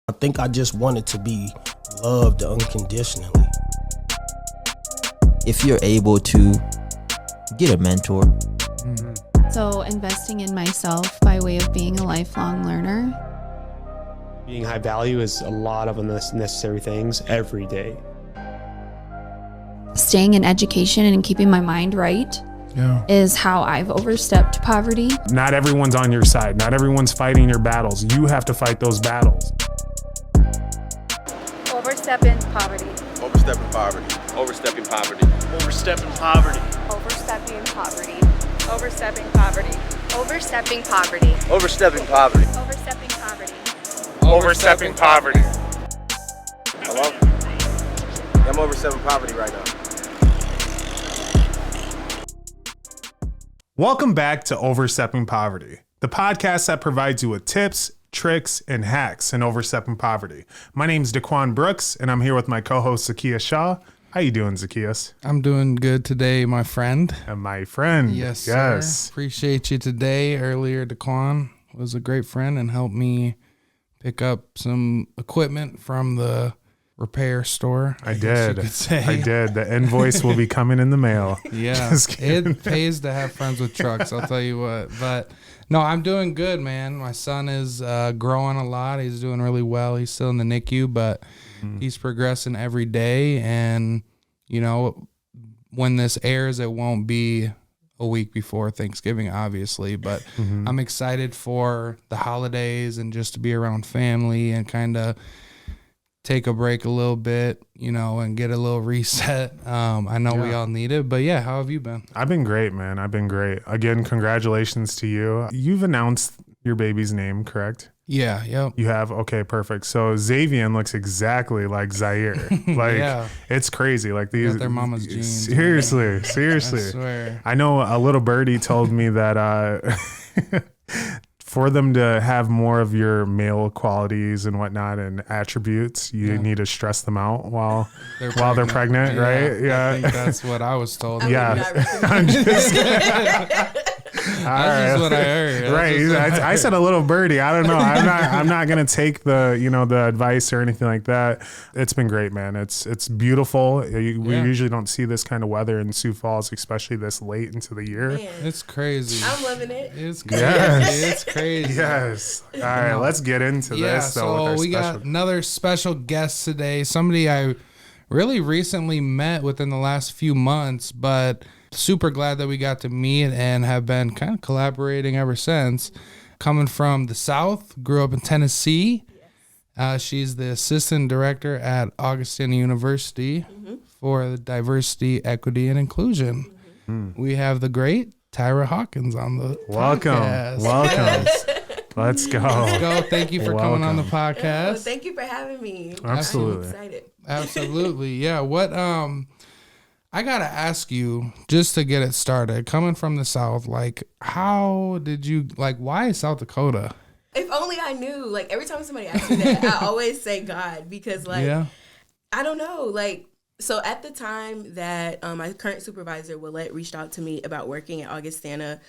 I think I just wanted to be loved unconditionally. If you're able to get a mentor. So investing in myself by way of being a lifelong learner. Being high value is a lot of unnecessary things every day. Staying in education and keeping my mind right is how I've overstepped poverty. Not everyone's on your side. Not everyone's fighting your battles. You have to fight those battles. Overstepping poverty. Overstepping poverty. Overstepping poverty. Overstepping poverty. Overstepping poverty. Overstepping poverty. Overstepping poverty. Overstepping poverty. Overstepping poverty. Overstepping poverty. Hello? I'm overstepping poverty right now. Welcome back to Overstepping Poverty, the podcast that provides you with tips, tricks, and hacks in overstepping poverty. My name's Daquan Brooks, and I'm here with my co-host Zacchaeus Shaw. How you doing, Zacchaeus? I'm doing good today, my friend. And my friend. Yes, sir. Appreciate you today. Earlier, Daquan was a great friend and helped me pick up some equipment from the repair store. I did. The invoice will be coming in the mail. Yeah, it pays to have friends with trucks, I'll tell you what. But no, I'm doing good, man. My son is growing a lot. He's doing really well. He's still in the NICU, but he's progressing every day. And, you know, when this airs, it won't be a week before Thanksgiving, obviously. But I'm excited for the holidays and just to be around family and kind of take a break a little bit, you know, and get a little reset. I know we all need it, but yeah, how have you been? I've been great, man. I've been great. Again, congratulations to you. You've announced your baby's name, correct? Yeah, yep. You have? Okay, perfect. So Xavian looks exactly like Zaire. Like, it's crazy. Like these, got their mama's genes. Seriously. I swear. I know a little birdie told me that for them to have more of your male qualities and whatnot and attributes, you need to stress them out while they're pregnant, right? Yeah. I think that's what I was told. I'm just That's what I heard. Right. I said a little birdie. I don't know. I'm not gonna take the advice or anything like that. It's been great, man. It's beautiful. We usually don't see this kind of weather in Sioux Falls, especially this late into the year. Man. It's crazy. I'm loving it. It's crazy. Yes. It's crazy. Yes. All right, let's get into this. So we got another special guest today. Somebody I really recently met within the last few months, but super glad that we got to meet and have been kind of collaborating ever since. Coming from the South, grew up in Tennessee. She's the assistant director at Augustana University for the diversity, equity, and inclusion. We have the great Tyra Hawkins on the podcast. Welcome. Let's go. Thank you for coming on the podcast. Oh, thank you for having me. Absolutely. I'm excited. Absolutely. Yeah. What I gotta ask you, just to get it started, coming from the South, like how did you why South Dakota? If only I knew. Like every time somebody asks me that, I always say God because I don't know. So at the time that my current supervisor, Willette, reached out to me about working at Augustana,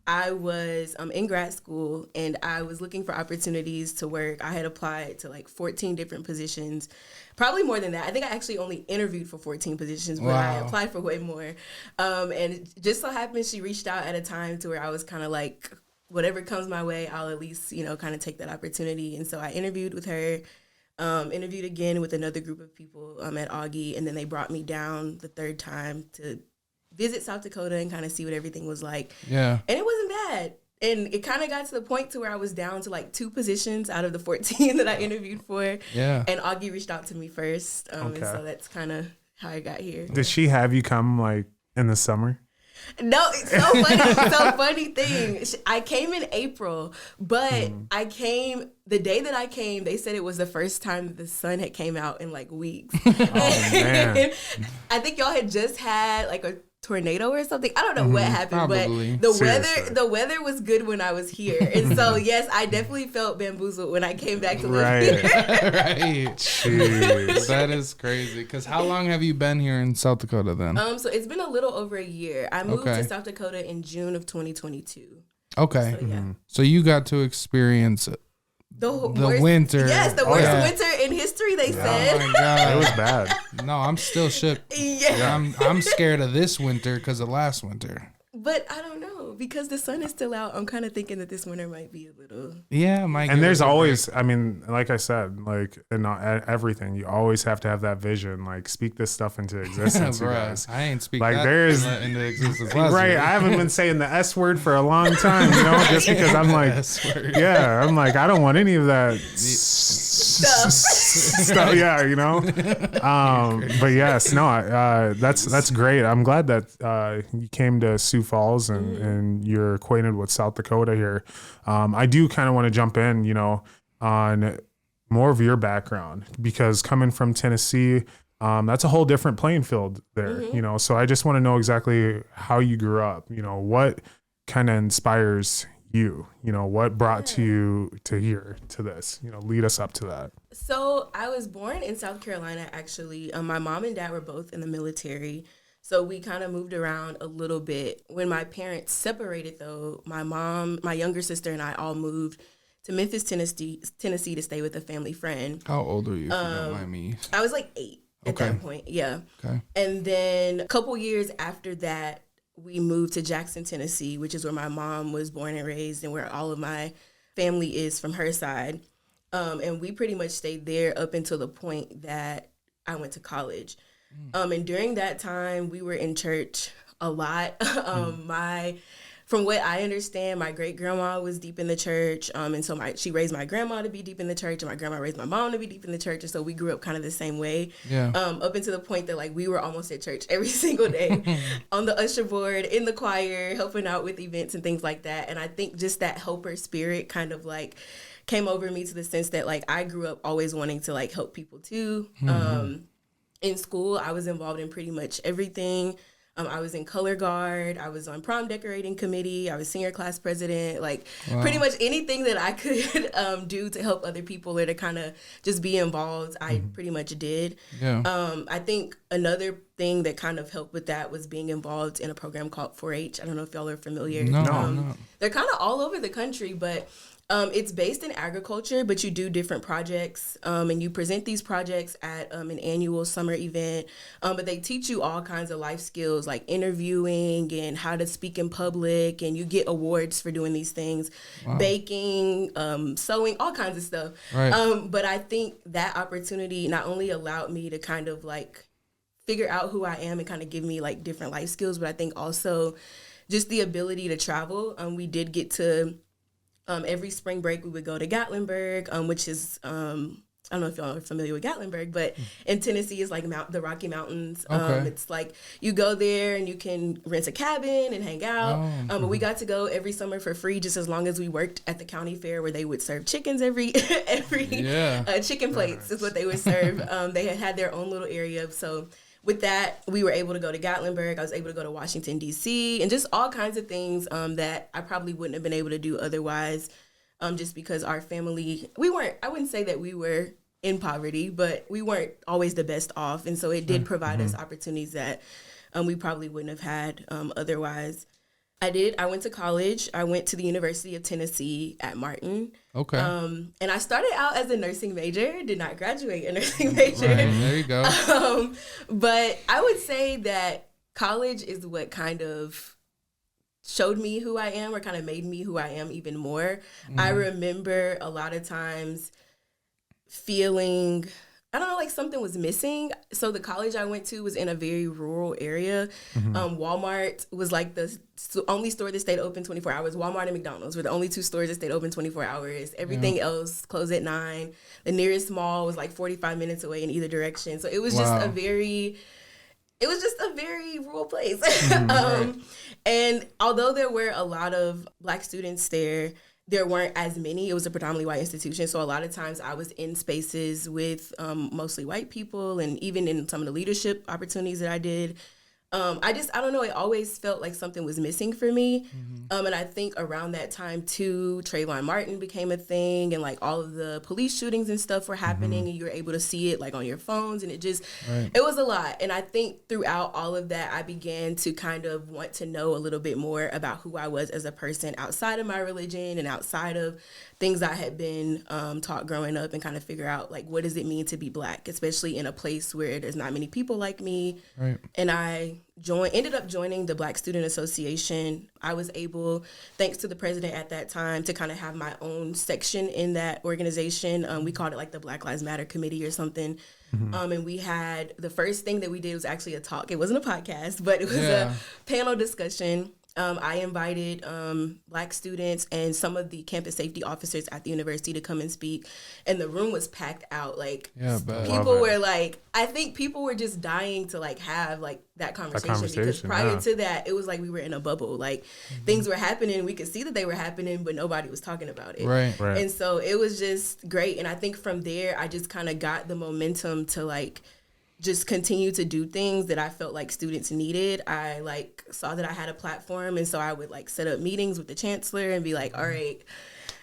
I was in grad school and I was looking for opportunities to work. I had applied to 14 different positions, probably more than that. I think I actually only interviewed for 14 positions, but I applied for way more. And it just so happened she reached out at a time to where I was kind of like, whatever comes my way, I'll at least, kind of take that opportunity. And so I interviewed with her, interviewed again with another group of people at Augie, and then they brought me down the third time to visit South Dakota and kind of see what everything was like. Yeah. And it wasn't bad. And it kind of got to the point to where I was down to 2 positions out of the 14 that I interviewed for. Yeah. And Augie reached out to me first. And so that's kind of how I got here. Did she have you come in the summer? No, it's so funny. So funny thing. I came in April, but I came the day that I came. They said it was the first time that the sun had came out in weeks. Oh man! I think y'all had just had a tornado or something. I don't know what happened, probably. But the weather was good when I was here, and so yes, I definitely felt bamboozled when I came back to live here. Right. Jeez. That is crazy. Because how long have you been here in South Dakota then? So it's been a little over a year. I moved to South Dakota in June of 2022. Okay. So, yeah. So you got to experience the winter. Yes, the worst winter in history, they said. Oh my God. It was bad. No, I'm still shook. Yeah. I'm scared of this winter because of last winter. But I don't know, because the sun is still out. I'm kind of thinking that this winter might be a little. Yeah, and there's always, I mean, like I said, like in everything, you always have to have that vision. Like, speak this stuff into existence, you guys. I ain't speaking like that there's into existence. Right, I haven't been saying the S word for a long time, you know, just because I'm like, I'm like, I don't want any of that stuff. Yeah, you know. But yes, no, that's great. I'm glad that you came to Sioux Falls and you're acquainted with South Dakota here. I do kind of want to jump in, you know, on more of your background, because coming from Tennessee, that's a whole different playing field there, you know. So I just want to know exactly how you grew up, you know, what kind of inspires you, you know, what brought you to here, to this, you know, lead us up to that. So I was born in South Carolina, actually. My mom and dad were both in the military. So we kind of moved around a little bit. When my parents separated, though, my mom, my younger sister, and I all moved to Memphis, Tennessee to stay with a family friend. How old are you, if you don't mind me? I was like 8 at that point, yeah. Okay. And then a couple years after that, we moved to Jackson, Tennessee, which is where my mom was born and raised and where all of my family is from her side. And we pretty much stayed there up until the point that I went to college. And during that time, we were in church a lot. From what I understand, my great grandma was deep in the church, and so she raised my grandma to be deep in the church, and my grandma raised my mom to be deep in the church, and so we grew up kind of the same way. Yeah. Up until the point that like we were almost at church every single day, on the usher board, in the choir, helping out with events and things like that. And I think just that helper spirit kind of like came over me to the sense that like I grew up always wanting to like help people too. In school, I was involved in pretty much everything. I was in color guard. I was on prom decorating committee. I was senior class president. Like pretty much anything that I could do to help other people or to kind of just be involved, I pretty much did. Yeah. I think another thing that kind of helped with that was being involved in a program called 4-H. I don't know if y'all are familiar. No. They're kind of all over the country, but it's based in agriculture, but you do different projects, and you present these projects at an annual summer event. But they teach you all kinds of life skills like interviewing and how to speak in public, and you get awards for doing these things, baking, sewing, all kinds of stuff. Right. But I think that opportunity not only allowed me to kind of like figure out who I am and kind of give me like different life skills, but I think also just the ability to travel. We did get to every spring break, we would go to Gatlinburg, which is, I don't know if y'all are familiar with Gatlinburg, but in Tennessee is like the Rocky Mountains. It's like you go there and you can rent a cabin and hang out. But we got to go every summer for free, just as long as we worked at the county fair where they would serve chickens every chicken plates is what they would serve. They had their own little area. So with that, we were able to go to Gatlinburg. I was able to go to Washington, D.C., and just all kinds of things that I probably wouldn't have been able to do otherwise, just because our family, I wouldn't say that we were in poverty, but we weren't always the best off. And so it did provide us opportunities that we probably wouldn't have had otherwise. I went to college. I went to the University of Tennessee at Martin. Okay. And I started out as a nursing major, did not graduate a nursing major. Right, there you go. But I would say that college is what kind of showed me who I am, or kind of made me who I am even more. I remember a lot of times feeling, I don't know, like something was missing. So the college I went to was in a very rural area. Walmart was like the only store that stayed open 24 hours. Walmart and McDonald's were the only two stores that stayed open 24 hours. Everything else closed at 9. The nearest mall was like 45 minutes away in either direction. So it was just a very rural place. And although there were a lot of Black students there weren't as many. It was a predominantly white institution. So a lot of times I was in spaces with mostly white people, and even in some of the leadership opportunities that I did, I don't know, it always felt like something was missing for me. And I think around that time too, Trayvon Martin became a thing, and like all of the police shootings and stuff were happening, and you were able to see it like on your phones, and it was a lot. And I think throughout all of that, I began to kind of want to know a little bit more about who I was as a person outside of my religion and outside of things I had been taught growing up, and kind of figure out like, what does it mean to be Black, especially in a place where there's not many people like me. Right. And I ended up joining the Black Student Association. I was able, thanks to the president at that time, to kind of have my own section in that organization. We called it like the Black Lives Matter Committee or something. And we had, the first thing that we did was actually a talk. It wasn't a podcast, but it was a panel discussion. I invited Black students and some of the campus safety officers at the university to come and speak, and the room was packed out. Like, people were like, I think people were just dying to like have like that conversation because prior to that, it was like we were in a bubble. Like, things were happening, we could see that they were happening, but nobody was talking about it. Right. And so it was just great. And I think from there, I just kind of got the momentum to like just continue to do things that I felt like students needed. I like saw that I had a platform, and so I would like set up meetings with the chancellor and be like, all right,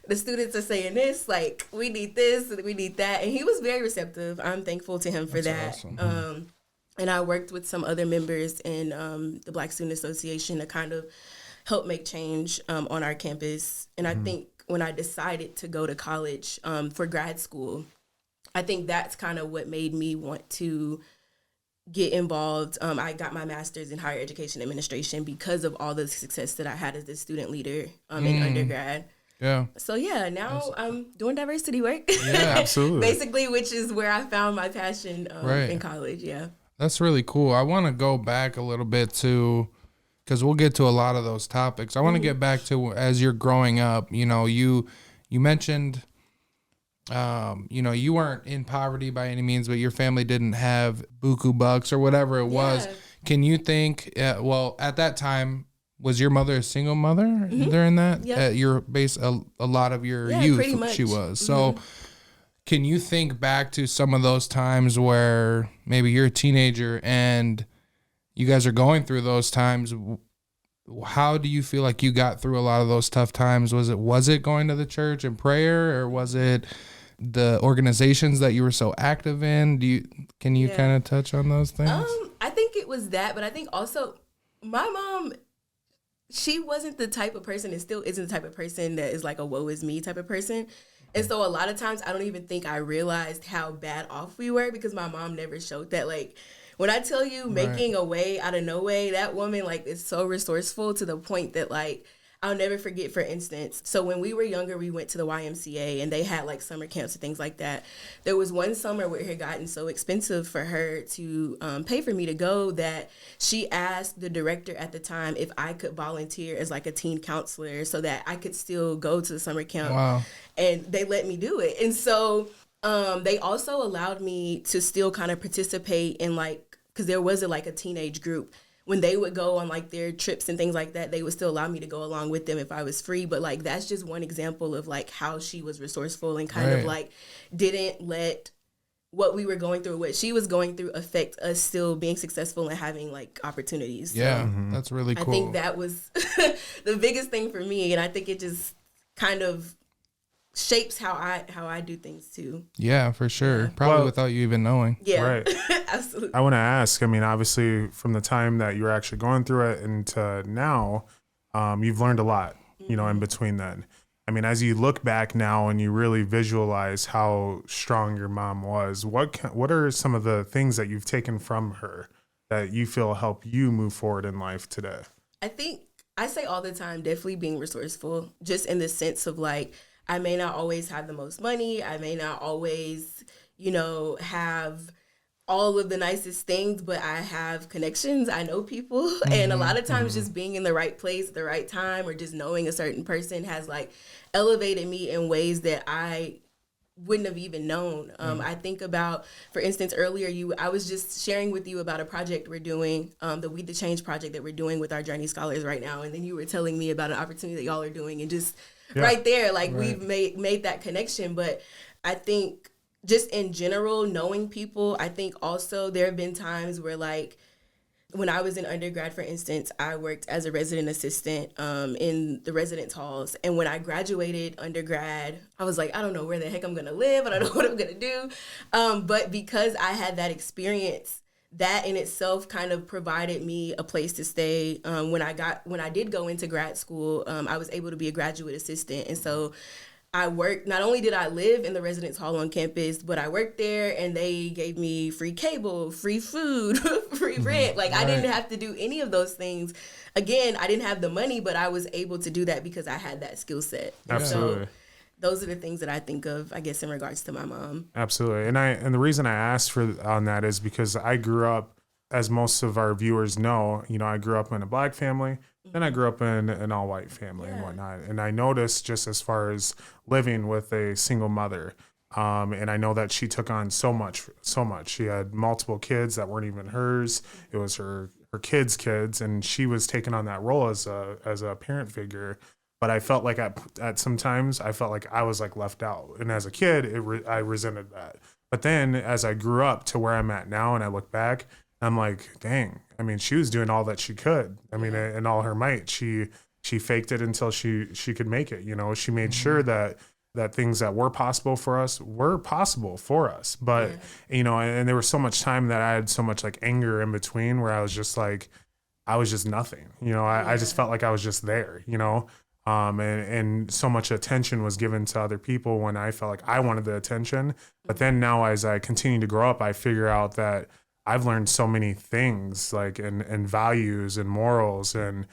the students are saying this, like, we need this, we need that. And he was very receptive. I'm thankful to him for that. Awesome. And I worked with some other members in the Black Student Association to kind of help make change on our campus. And I think when I decided to go to college for grad school, I think that's kind of what made me want to get involved. I got my master's in higher education administration because of all the success that I had as a student leader in undergrad. Yeah. So now I'm doing diversity work. Yeah, absolutely. Basically, which is where I found my passion in college. Yeah. That's really cool. I want to go back a little bit to, because we'll get to a lot of those topics. I want to get back to, as you're growing up, you know, you mentioned, you know, you weren't in poverty by any means, but your family didn't have buku bucks or whatever it was. Can you think, well, at that time, was your mother a single mother during that? At your base, a lot of your youth, she was. So can you think back to some of those times where maybe you're a teenager and you guys are going through those times? How do you feel like you got through a lot of those tough times? Was it going to the church and prayer, or was it the organizations that you were so active in? Can you kind of touch on those things? I think it was that, but I think also my mom, she wasn't the type of person, and still isn't the type of person that is like a woe is me type of person. And so a lot of times I don't even think I realized how bad off we were because my mom never showed that. Like, when I tell you making a way out of no way, that woman like is so resourceful to the point that like I'll never forget, for instance. So when we were younger, we went to the YMCA and they had like summer camps and things like that. There was one summer where it had gotten so expensive for her to pay for me to go that she asked the director at the time if I could volunteer as like a teen counselor so that I could still go to the summer camp. Wow. And they let me do it. And so they also allowed me to still kind of participate in like, because there was a teenage group. When they would go on like their trips and things like that, they would still allow me to go along with them if I was free. But like, that's just one example of like how she was resourceful and kind of like didn't let what we were going through, what she was going through, affect us still being successful and having like opportunities. Yeah, so that's really cool. I think that was the biggest thing for me. And I think it just kind of shapes how I do things too. Yeah, for sure. Probably without you even knowing. Yeah, right. Absolutely. I want to ask, I mean, obviously from the time that you were actually going through it and to now, you've learned a lot, you know, in between then. I mean, as you look back now and you really visualize how strong your mom was, what are some of the things that you've taken from her that you feel help you move forward in life today? I think I say all the time, definitely being resourceful, just in the sense of like, I may not always have the most money. I may not always, you know, have all of the nicest things, but I have connections. I know people. And a lot of times just being in the right place at the right time or just knowing a certain person has like elevated me in ways that I wouldn't have even known. I think about, for instance, earlier I was just sharing with you about a project we're doing, the We the Change project that we're doing with our Journey Scholars right now. And then you were telling me about an opportunity that y'all are doing, and just right there, like we've made that connection. But I think just in general, knowing people, I think also there have been times where like when I was in undergrad, for instance, I worked as a resident assistant in the residence halls. And when I graduated undergrad, I was like, I don't know where the heck I'm going to live. I don't know what I'm going to do. But because I had that experience, that in itself kind of provided me a place to stay. When I did go into grad school, I was able to be a graduate assistant. And so I worked, not only did I live in the residence hall on campus, but I worked there and they gave me free cable, free food, free rent. Like I didn't have to do any of those things. Again, I didn't have the money, but I was able to do that because I had that skill set. Absolutely. So those are the things that I think of, I guess, in regards to my mom. Absolutely. And the reason I asked on that is because I grew up, as most of our viewers know, I grew up in a Black family. Then I grew up in an all-white family and whatnot. And I noticed just as far as living with a single mother, and I know that she took on so much. She had multiple kids that weren't even hers. It was her kids, and she was taking on that role as a parent figure. But I felt like at sometimes I felt like I was like left out. And as a kid, I resented that. But then as I grew up to where I'm at now and I look back, I'm like, dang, I mean, she was doing all that she could. I mean, in all her might, she faked it until she could make it. She made sure that things that were possible for us were possible for us. But, and there was so much time that I had so much like anger in between where I was just like, I was just nothing. I just felt like I was just there, and so much attention was given to other people when I felt like I wanted the attention. But then now as I continue to grow up, I figure out that I've learned so many things like and values and morals and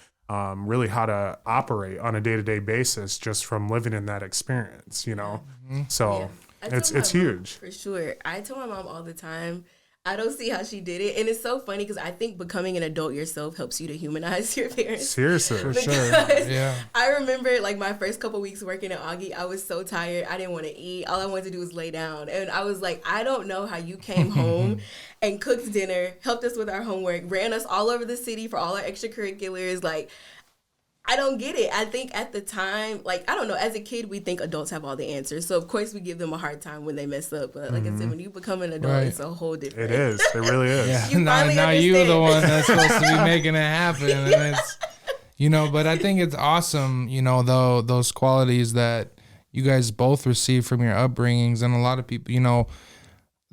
really how to operate on a day-to-day basis just from living in that experience, So it's huge. For sure. I tell my mom all the time, I don't see how she did it. And it's so funny because I think becoming an adult yourself helps you to humanize your parents. Seriously. For sure. Yeah. I remember like my first couple weeks working at Augie, I was so tired. I didn't want to eat. All I wanted to do was lay down. And I was like, I don't know how you came home and cooked dinner, helped us with our homework, ran us all over the city for all our extracurriculars. Like, I don't get it. I think at the time, like, I don't know, as a kid, we think adults have all the answers. So, of course, we give them a hard time when they mess up. But like I said, when you become an adult, it's a whole different. It is. It really is. Yeah. Now you're the one that's supposed to be making it happen. And it's, but I think it's awesome, though, those qualities that you guys both receive from your upbringings. And a lot of people,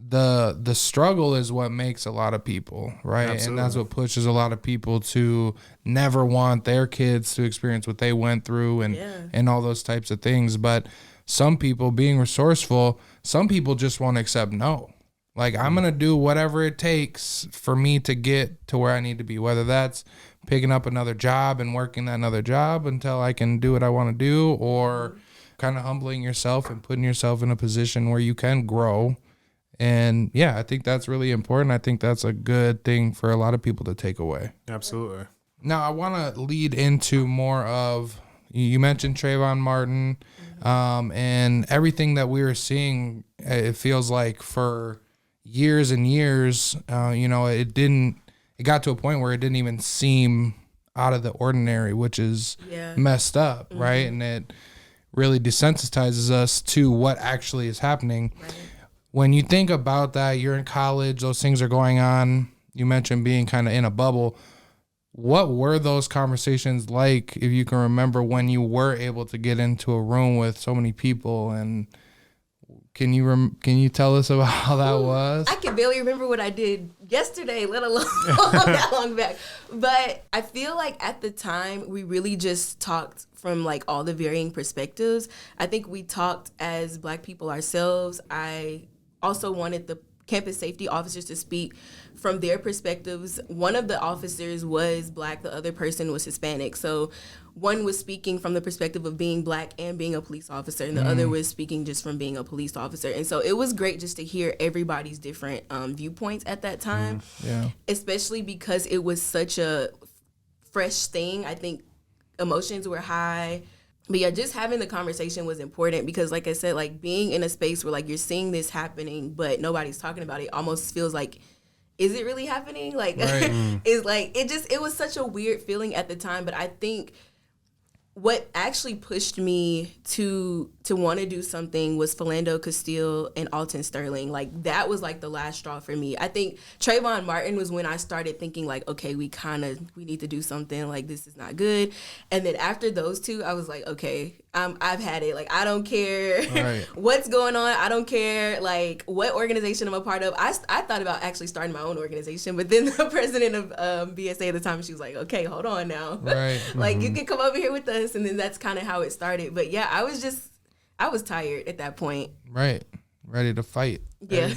the struggle is what makes a lot of people, right? Absolutely. And that's what pushes a lot of people to never want their kids to experience what they went through and all those types of things. But some people, being resourceful, some people just won't accept no. Like, I'm going to do whatever it takes for me to get to where I need to be, whether that's picking up another job and working that another job until I can do what I want to do, or kind of humbling yourself and putting yourself in a position where you can grow. And I think that's really important. I think that's a good thing for a lot of people to take away. Absolutely. Now, I want to lead into more of, you mentioned Trayvon Martin, and everything that we were seeing, it feels like for years and years, it got to a point where it didn't even seem out of the ordinary, which is messed up, right? And it really desensitizes us to what actually is happening. Right. When you think about that, you're in college, those things are going on. You mentioned being kind of in a bubble. What were those conversations like, if you can remember, when you were able to get into a room with so many people? And can you tell us about how that was? I can barely remember what I did yesterday, let alone that long back. But I feel like at the time, we really just talked from like all the varying perspectives. I think we talked as Black people ourselves. I also wanted the campus safety officers to speak from their perspectives. One of the officers was Black, the other person was Hispanic. So one was speaking from the perspective of being Black and being a police officer, and the other was speaking just from being a police officer. And so it was great just to hear everybody's different viewpoints at that time, especially because it was such a fresh thing. I think emotions were high. But just having the conversation was important because, like I said, like being in a space where like you're seeing this happening, but nobody's talking about it, almost feels like, is it really happening? Like, it's like, it was such a weird feeling at the time. But I think what actually pushed me to want to do something was Philando Castile and Alton Sterling. Like, that was like the last straw for me. I think Trayvon Martin was when I started thinking like, okay, we need to do something. Like, this is not good. And then after those two, I was like, okay, I've had it. Like, I don't care what's going on. I don't care like what organization I'm a part of. I thought about actually starting my own organization, but then the president of BSA at the time, she was like, okay, hold on now. Right. Like, you can come over here with us. And then that's kind of how it started. But yeah, I was tired at that point. Right. Ready to fight. Yeah.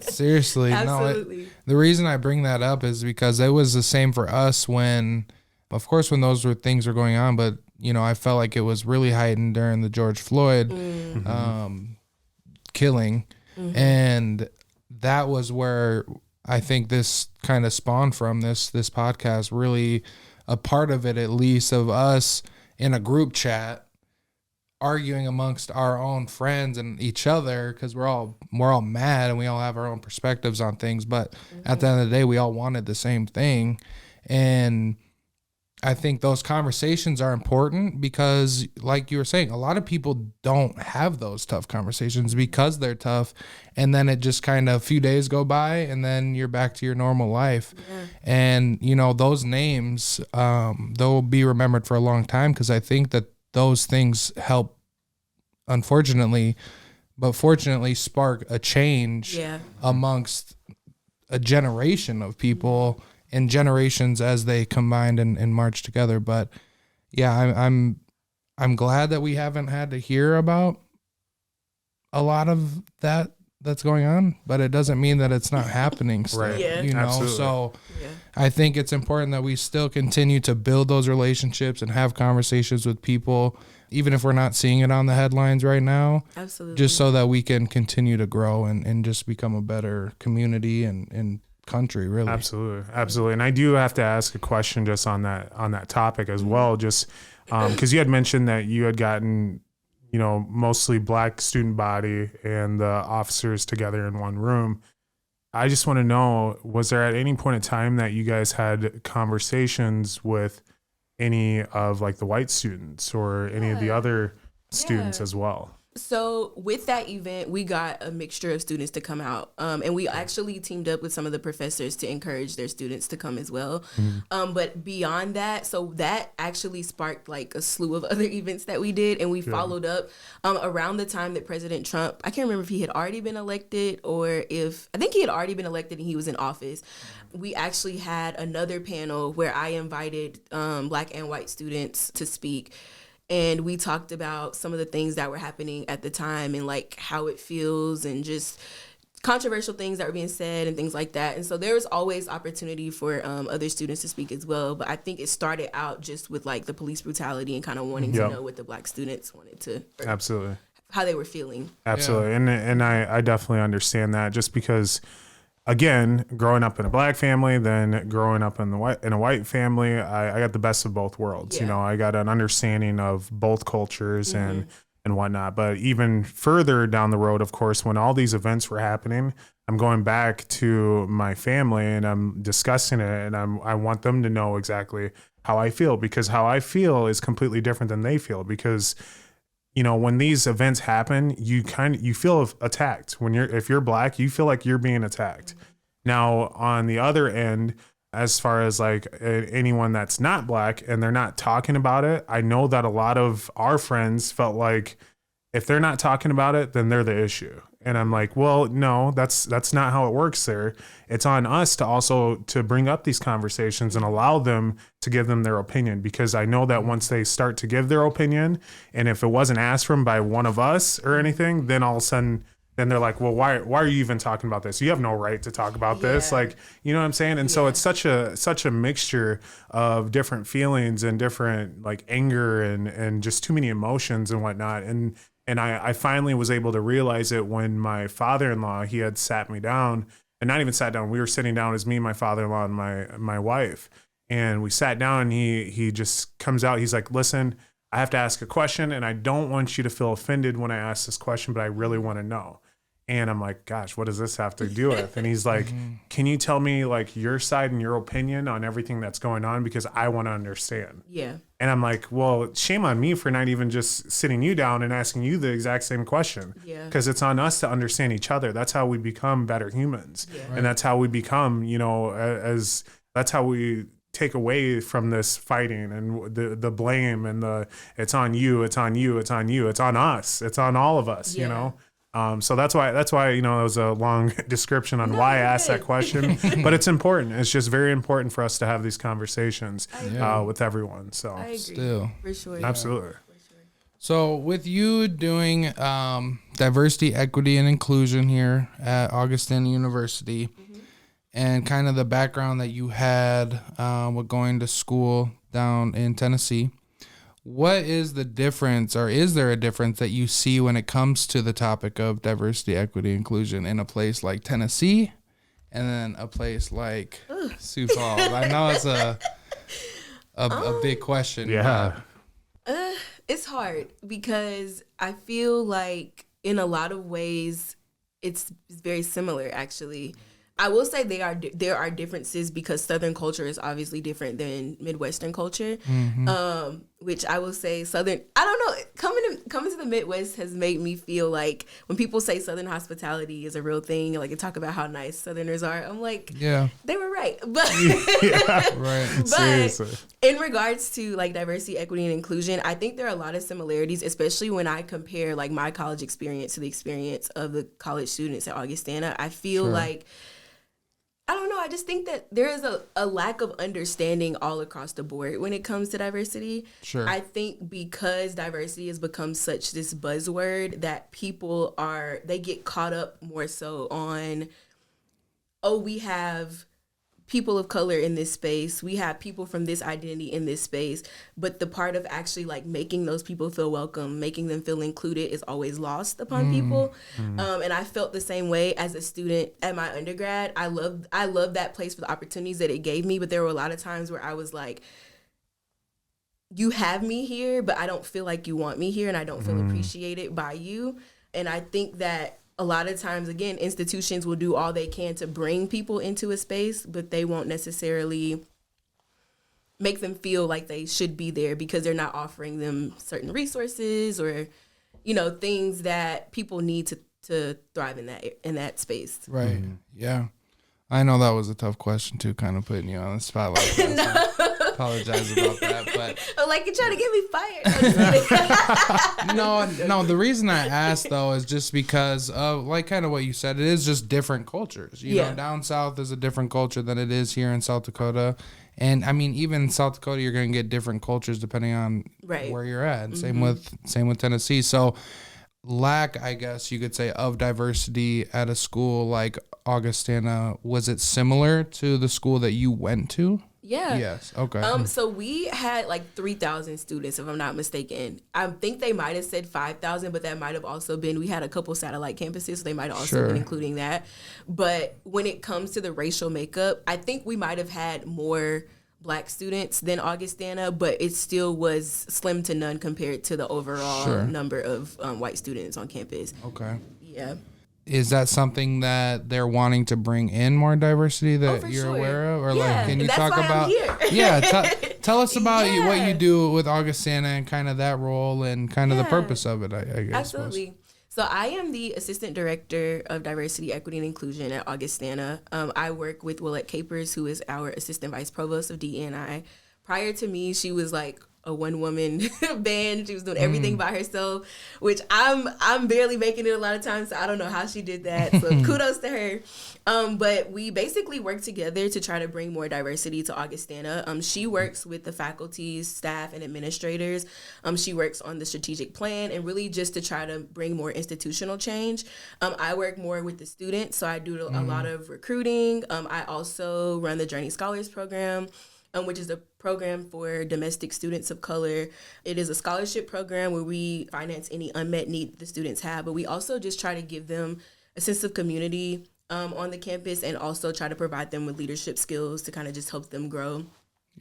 Seriously. Absolutely. No, the reason I bring that up is because it was the same for us when those things were going on, but you know, I felt like it was really heightened during the George Floyd killing. Mm-hmm. And that was where I think this kind of spawned from this podcast, really a part of it, at least, of us in a group chat arguing amongst our own friends and each other, because we're all mad and we all have our own perspectives on things, but at the end of the day we all wanted the same thing. And I think those conversations are important because, like you were saying, a lot of people don't have those tough conversations because they're tough, and then it just kind of a few days go by and then you're back to your normal life. And you know, those names they'll be remembered for a long time, because I think that those things help, unfortunately but fortunately, spark a change amongst a generation of people and generations as they combined and marched together. But yeah, I'm glad that we haven't had to hear about a lot of that's going on, but it doesn't mean that it's not happening still. Right. Yeah. You know, Absolutely. so I think it's important that we still continue to build those relationships and have conversations with people, even if we're not seeing it on the headlines right now. Absolutely. Just so that we can continue to grow and just become a better community and country, really. Absolutely. And I do have to ask a question just on that topic as well, just because you had mentioned that you had gotten, you know, mostly black student body and the officers together in one room. I just want to know, was there at any point in time that you guys had conversations with any of like the white students or any of the other students as well? So with that event, we got a mixture of students to come out. And we actually teamed up with some of the professors to encourage their students to come as well. But beyond that, so that actually sparked like a slew of other events that we did. And we followed up around the time that President Trump, I can't remember if he had already been elected or I think he had already been elected and he was in office. We actually had another panel where I invited black and white students to speak. And we talked about some of the things that were happening at the time and like how it feels and just controversial things that were being said and things like that. And so there was always opportunity for other students to speak as well. But I think it started out just with like the police brutality and kind of wanting to know what the black students wanted to. Absolutely. How they were feeling. Absolutely. Yeah. And I definitely understand that, just because, again, growing up in a black family, then growing up in a white family, I got the best of both worlds. Yeah. You know, I got an understanding of both cultures and whatnot. But even further down the road, of course, when all these events were happening, I'm going back to my family and I'm discussing it, and I want them to know exactly how I feel, because how I feel is completely different than they feel. Because, you know, when these events happen, you feel attacked. If you're black, you feel like you're being attacked. Now, on the other end, as far as like anyone that's not black and they're not talking about it, I know that a lot of our friends felt like if they're not talking about it, then they're the issue. And I'm like, well, no, that's not how it works there. It's on us to also to bring up these conversations and allow them to give them their opinion, because I know that once they start to give their opinion, and if it wasn't asked from by one of us or anything, then all of a sudden, then they're like, well, why are you even talking about this? You have no right to talk about this. Like, you know what I'm saying? And so it's such a mixture of different feelings and different like anger and just too many emotions and whatnot. And I finally was able to realize it when my father-in-law, he had sat me down, and not even sat down. We were sitting down as me, my father-in-law, and my wife. And we sat down, and he just comes out. He's like, listen, I have to ask a question, and I don't want you to feel offended when I ask this question, but I really want to know. And I'm like, gosh, what does this have to do with? And he's like, can you tell me like your side and your opinion on everything that's going on? Because I want to understand. Yeah. And I'm like, well, shame on me for not even just sitting you down and asking you the exact same question. Yeah. Because it's on us to understand each other. That's how we become better humans. Yeah. And that's how we become, that's how we take away from this fighting and the blame and it's on you, it's on you, it's on you, it's on us, it's on all of us, So that's why it was a long description on why I asked that question, but it's important. It's just very important for us to have these conversations with everyone. So I agree. Still. For sure. Absolutely. So with you doing diversity, equity, and inclusion here at Augustana University, and kind of the background that you had with going to school down in Tennessee, what is the difference, or is there a difference that you see when it comes to the topic of diversity, equity, inclusion in a place like Tennessee and then a place like Sioux Falls? I know it's a big question. Yeah. It's hard because I feel like in a lot of ways it's very similar, actually. I will say there are differences because Southern culture is obviously different than Midwestern culture, which I will say Southern. I don't know. Coming to the Midwest has made me feel like when people say Southern hospitality is a real thing, like they talk about how nice Southerners are, I'm like, yeah, they were right. But right. But Seriously. In regards to like diversity, equity, and inclusion, I think there are a lot of similarities, especially when I compare like my college experience to the experience of the college students at Augustana. I feel like, I don't know, I just think that there is a lack of understanding all across the board when it comes to diversity. Sure. I think because diversity has become such this buzzword that people they get caught up more so on, we have people of color in this space, we have people from this identity in this space, but the part of actually like making those people feel welcome, making them feel included is always lost upon people. And I felt the same way as a student at my undergrad. I loved that place for the opportunities that it gave me, but there were a lot of times where I was like, you have me here, but I don't feel like you want me here, and I don't feel appreciated by you. And I think that a lot of times, again, institutions will do all they can to bring people into a space, but they won't necessarily make them feel like they should be there because they're not offering them certain resources or, things that people need to thrive in that space. Right. Yeah. I know that was a tough question too, kind of putting you on the spot like that. So apologize about that, but like you're trying to get me fired. No. The reason I asked though is just because of like kind of what you said. It is just different cultures. You know, down south is a different culture than it is here in South Dakota, and I mean even in South Dakota you're going to get different cultures depending on where you're at. Same with Tennessee. So lack, I guess you could say, of diversity at a school like Augustana, was it similar to the school that you went to? Yeah. Yes. Okay. So we had like 3,000 students, if I'm not mistaken. I think they might have said 5,000, but that might have also been, we had a couple satellite campuses, so they might have also been including that. But when it comes to the racial makeup, I think we might have had more Black students than Augustana, but it still was slim to none compared to the overall number of white students on campus. Okay. Yeah. Is that something that they're wanting to bring in more diversity that you're aware of? Or like, can you talk about, tell us about what you do with Augustana and kind of that role and kind of the purpose of it, I guess. Absolutely. So I am the Assistant Director of Diversity, Equity, and Inclusion at Augustana. I work with Willette Capers, who is our Assistant Vice Provost of DE&I. Prior to me, she was like a one-woman band. She was doing everything by herself, which I'm barely making it a lot of times, so I don't know how she did that. So kudos to her. But we basically work together to try to bring more diversity to Augustana. She works with the faculty, staff, and administrators. She works on the strategic plan and really just to try to bring more institutional change. I work more with the students, so I do a lot of recruiting. I also run the Journey Scholars Program, which is a program for domestic students of color. It is a scholarship program where we finance any unmet need the students have, but we also just try to give them a sense of community on the campus and also try to provide them with leadership skills to kind of just help them grow.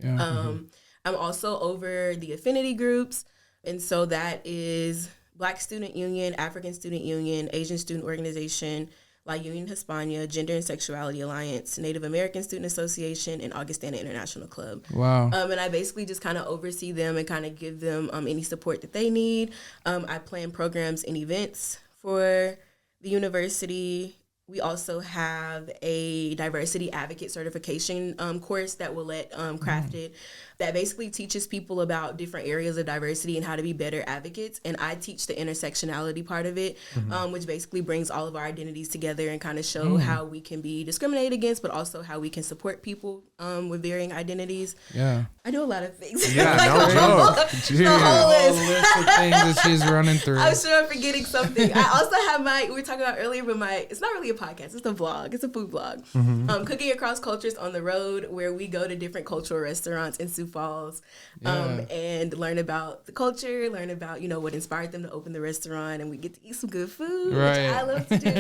I'm also over the affinity groups, and so that is Black Student Union, African Student Union, Asian Student Organization, La Union Hispania, Gender and Sexuality Alliance, Native American Student Association, and Augustana International Club. Wow. And I basically just kind of oversee them and kind of give them any support that they need. I plan programs and events for the university. We also have a diversity advocate certification course that Willette crafted that basically teaches people about different areas of diversity and how to be better advocates. And I teach the intersectionality part of it, which basically brings all of our identities together and kind of show how we can be discriminated against, but also how we can support people with varying identities. Yeah. I do a lot of things. Yeah, like no joke. the whole list of things that she's running through. I'm sure I'm forgetting something. I also have we were talking about earlier, but it's not really a podcast. It's a vlog. It's a food vlog. Cooking Across Cultures on the Road, where we go to different cultural restaurants in Sioux Falls and learn about the culture, learn about, what inspired them to open the restaurant, and we get to eat some good food, which I love to do.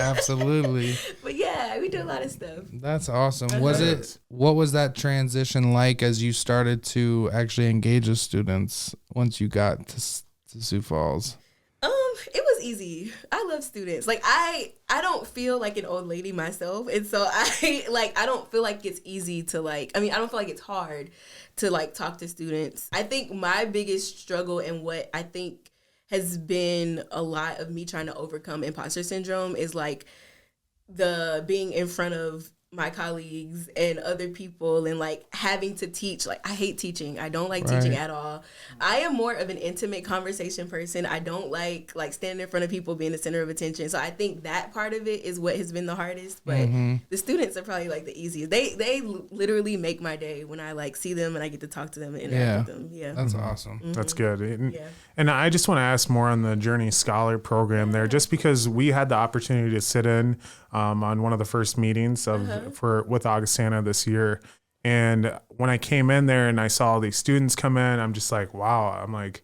Absolutely. But yeah, we do a lot of stuff. That's awesome. What was that transition like as you started to actually engage with students once you got to Sioux Falls? It was easy. I love students. Like I don't feel like an old lady myself, and so I don't feel like it's easy to I don't feel like it's hard to talk to students. I think my biggest struggle and what I think has been a lot of me trying to overcome imposter syndrome is the being in front of my colleagues and other people and having to teach. I hate teaching. I don't like teaching at all. I am more of an intimate conversation person. I don't like standing in front of people, being the center of attention. So I think that part of it is what has been the hardest. But the students are probably the easiest. They literally make my day when I see them and I get to talk to them and interact with them. Yeah, that's awesome. That's good. And I just want to ask more on the Journey Scholar program there, just because we had the opportunity to sit in on one of the first meetings with Augustana this year. And when I came in there and I saw all these students come in, I'm just like, wow. I'm like,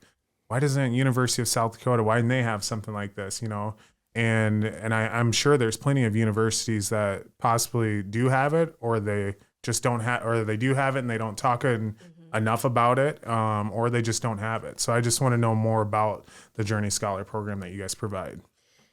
why doesn't University of South Dakota, why didn't they have something like this, And I'm sure there's plenty of universities that possibly do have it, or they just don't have, or they do have it and they don't talk enough about it, or they just don't have it. So I just want to know more about the Journey Scholar program that you guys provide.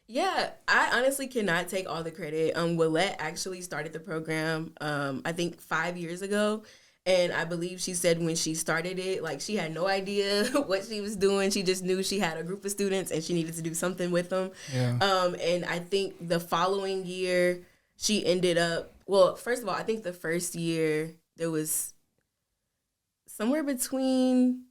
Yeah, I honestly cannot take all the credit. Willette actually started the program, I think 5 years ago. And I believe she said when she started it, she had no idea what she was doing. She just knew she had a group of students and she needed to do something with them. Yeah. And I think the following year she ended up, first of all, I think the first year there was somewhere between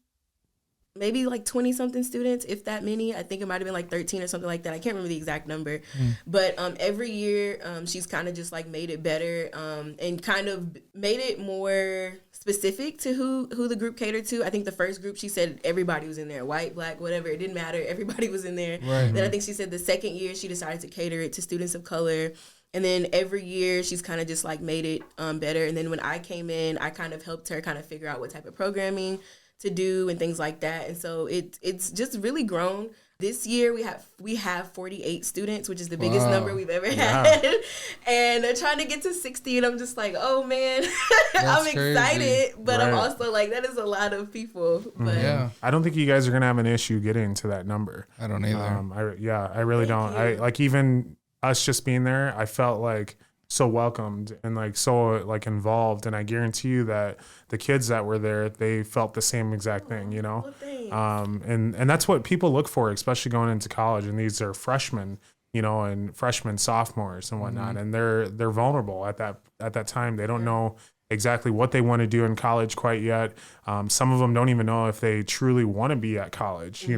maybe 20-something students, if that many. I think it might have been 13 or something like that. I can't remember the exact number. But every year she's kind of just made it better and kind of made it more specific to who the group catered to. I think the first group, she said everybody was in there, white, black, whatever. It didn't matter. Everybody was in there. Right. Then I think she said the second year she decided to cater it to students of color. And then every year she's kind of just made it better. And then when I came in, I kind of helped her kind of figure out what type of programming to do and things like that. And so it's just really grown. This year we have 48 students, which is the biggest number we've ever had. And they're trying to get to 60, and I'm just oh man, I'm excited, but I'm also that is a lot of people. But I don't think you guys are gonna have an issue getting to that number. I don't either. I really don't. Even us just being there, I felt so welcomed and so involved, and I guarantee you that the kids that were there, they felt the same exact thing, and that's what people look for, especially going into college, and these are freshmen, and freshmen, sophomores and whatnot, and they're vulnerable at that time. They don't know exactly what they want to do in college quite yet. Some of them don't even know if they truly want to be at college,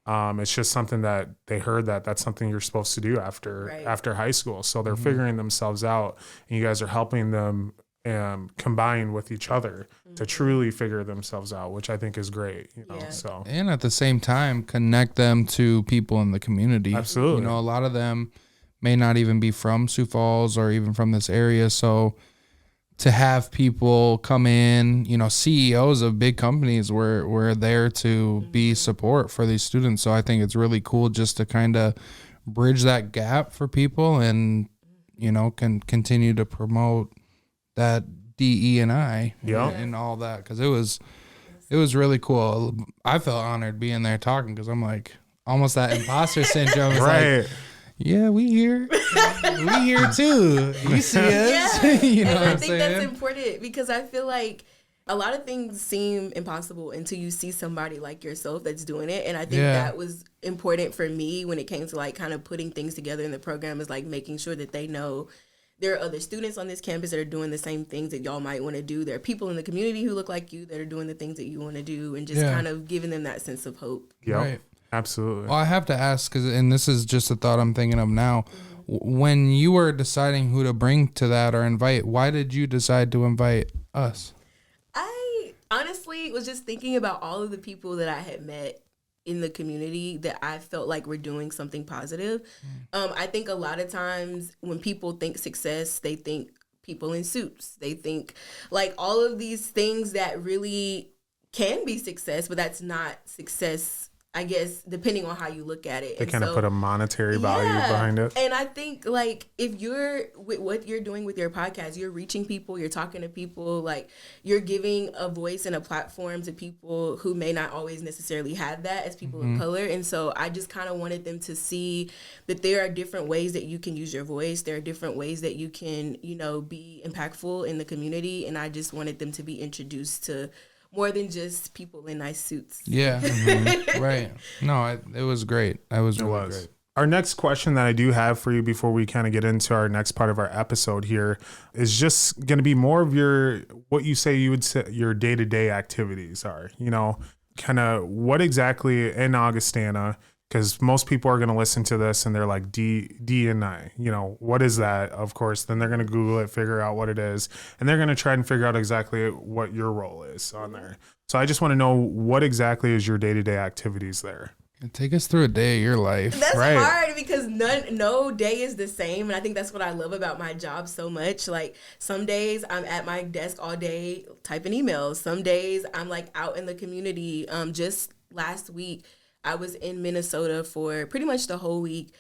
it's just something that they heard that's something you're supposed to do after high school. So they're figuring themselves out, and you guys are helping them combine with each other to truly figure themselves out, which I think is great. So, and at the same time, connect them to people in the community. Absolutely. A lot of them may not even be from Sioux Falls or even from this area. So to have people come in, CEOs of big companies were there to be support for these students. So I think it's really cool just to kind of bridge that gap for people and, can continue to promote that DE&I and all that. Cause it was really cool. I felt honored being there talking, cause I'm almost that imposter syndrome. It's Right. like, yeah, we here. We here too. You see us. Yeah. You know and what I I'm think saying? that's important because I feel like a lot of things seem impossible until you see somebody like yourself that's doing it. And I think that was important for me when it came to like kind of putting things together in the program, is like making sure that they know there are other students on this campus that are doing the same things that y'all might want to do. There are people in the community who look like you that are doing the things that you want to do, and just kind of giving them that sense of hope. Yep. Right. Absolutely. Well, I have to ask, and this is just a thought I'm thinking of now. When you were deciding who to bring to that or invite, why did you decide to invite us? I honestly was just thinking about all of the people that I had met in the community that I felt like were doing something positive. I think a lot of times when people think success, they think people in suits. They think like all of these things that really can be success, but that's not success, I guess, depending on how you look at it. They kind of put a monetary value behind it. And I think, like, if you're, with what you're doing with your podcast, you're reaching people, you're talking to people, like, you're giving a voice and a platform to people who may not always necessarily have that as people of color. And so I just kind of wanted them to see that there are different ways that you can use your voice. There are different ways that you can, you know, be impactful in the community. And I just wanted them to be introduced to more than just people in nice suits. Yeah. Right. No, it was great. It was really great. Our next question that I do have for you before we kind of get into our next part of our episode here is just going to be more of what you say you would say your day-to-day activities are, you know, kind of what exactly in Augustana, because most people are going to listen to this and they're like D&I, you know, what is that? Of course, then they're going to Google it, figure out what it is, and they're going to try and figure out exactly what your role is on there. So I just want to know what exactly is your day-to-day activities there. Take us through a day of your life. That's hard because no day is the same. And I think that's what I love about my job so much. Like some days I'm at my desk all day typing emails. Some days I'm like out in the community. Just last week, I was in Minnesota for pretty much the whole week.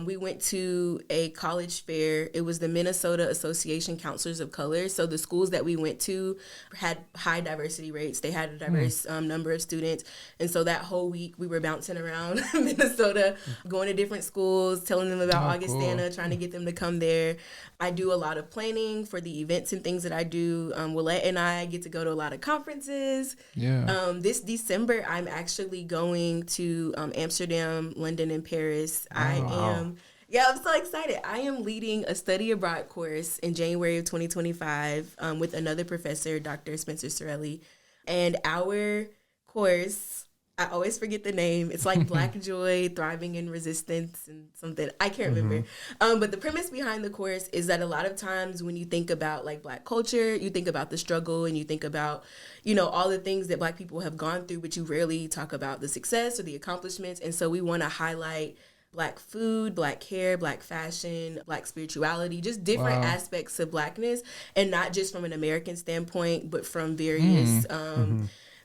We went to a college fair. It was the Minnesota Association Counselors of Color. So the schools that we went to had high diversity rates. They had a diverse number of students. And so that whole week we were bouncing around Minnesota, going to different schools, telling them about Augustana, trying to get them to come there. I do a lot of planning for the events and things that I do. Willette and I get to go to a lot of conferences. Yeah. This December, I'm actually going to Amsterdam, London, and Paris. I'm so excited. I am leading a study abroad course in January of 2025 with another professor, Dr. Spencer Sorelli. And our course, I always forget the name. It's like Black Joy, Thriving in Resistance and something. I can't remember. But the premise behind the course is that a lot of times when you think about like Black culture, you think about the struggle and you think about, you know, all the things that Black people have gone through, but you rarely talk about the success or the accomplishments. And so we want to highlight Black food, Black hair, Black fashion, Black spirituality, just different aspects of Blackness, and not just from an American standpoint, but from various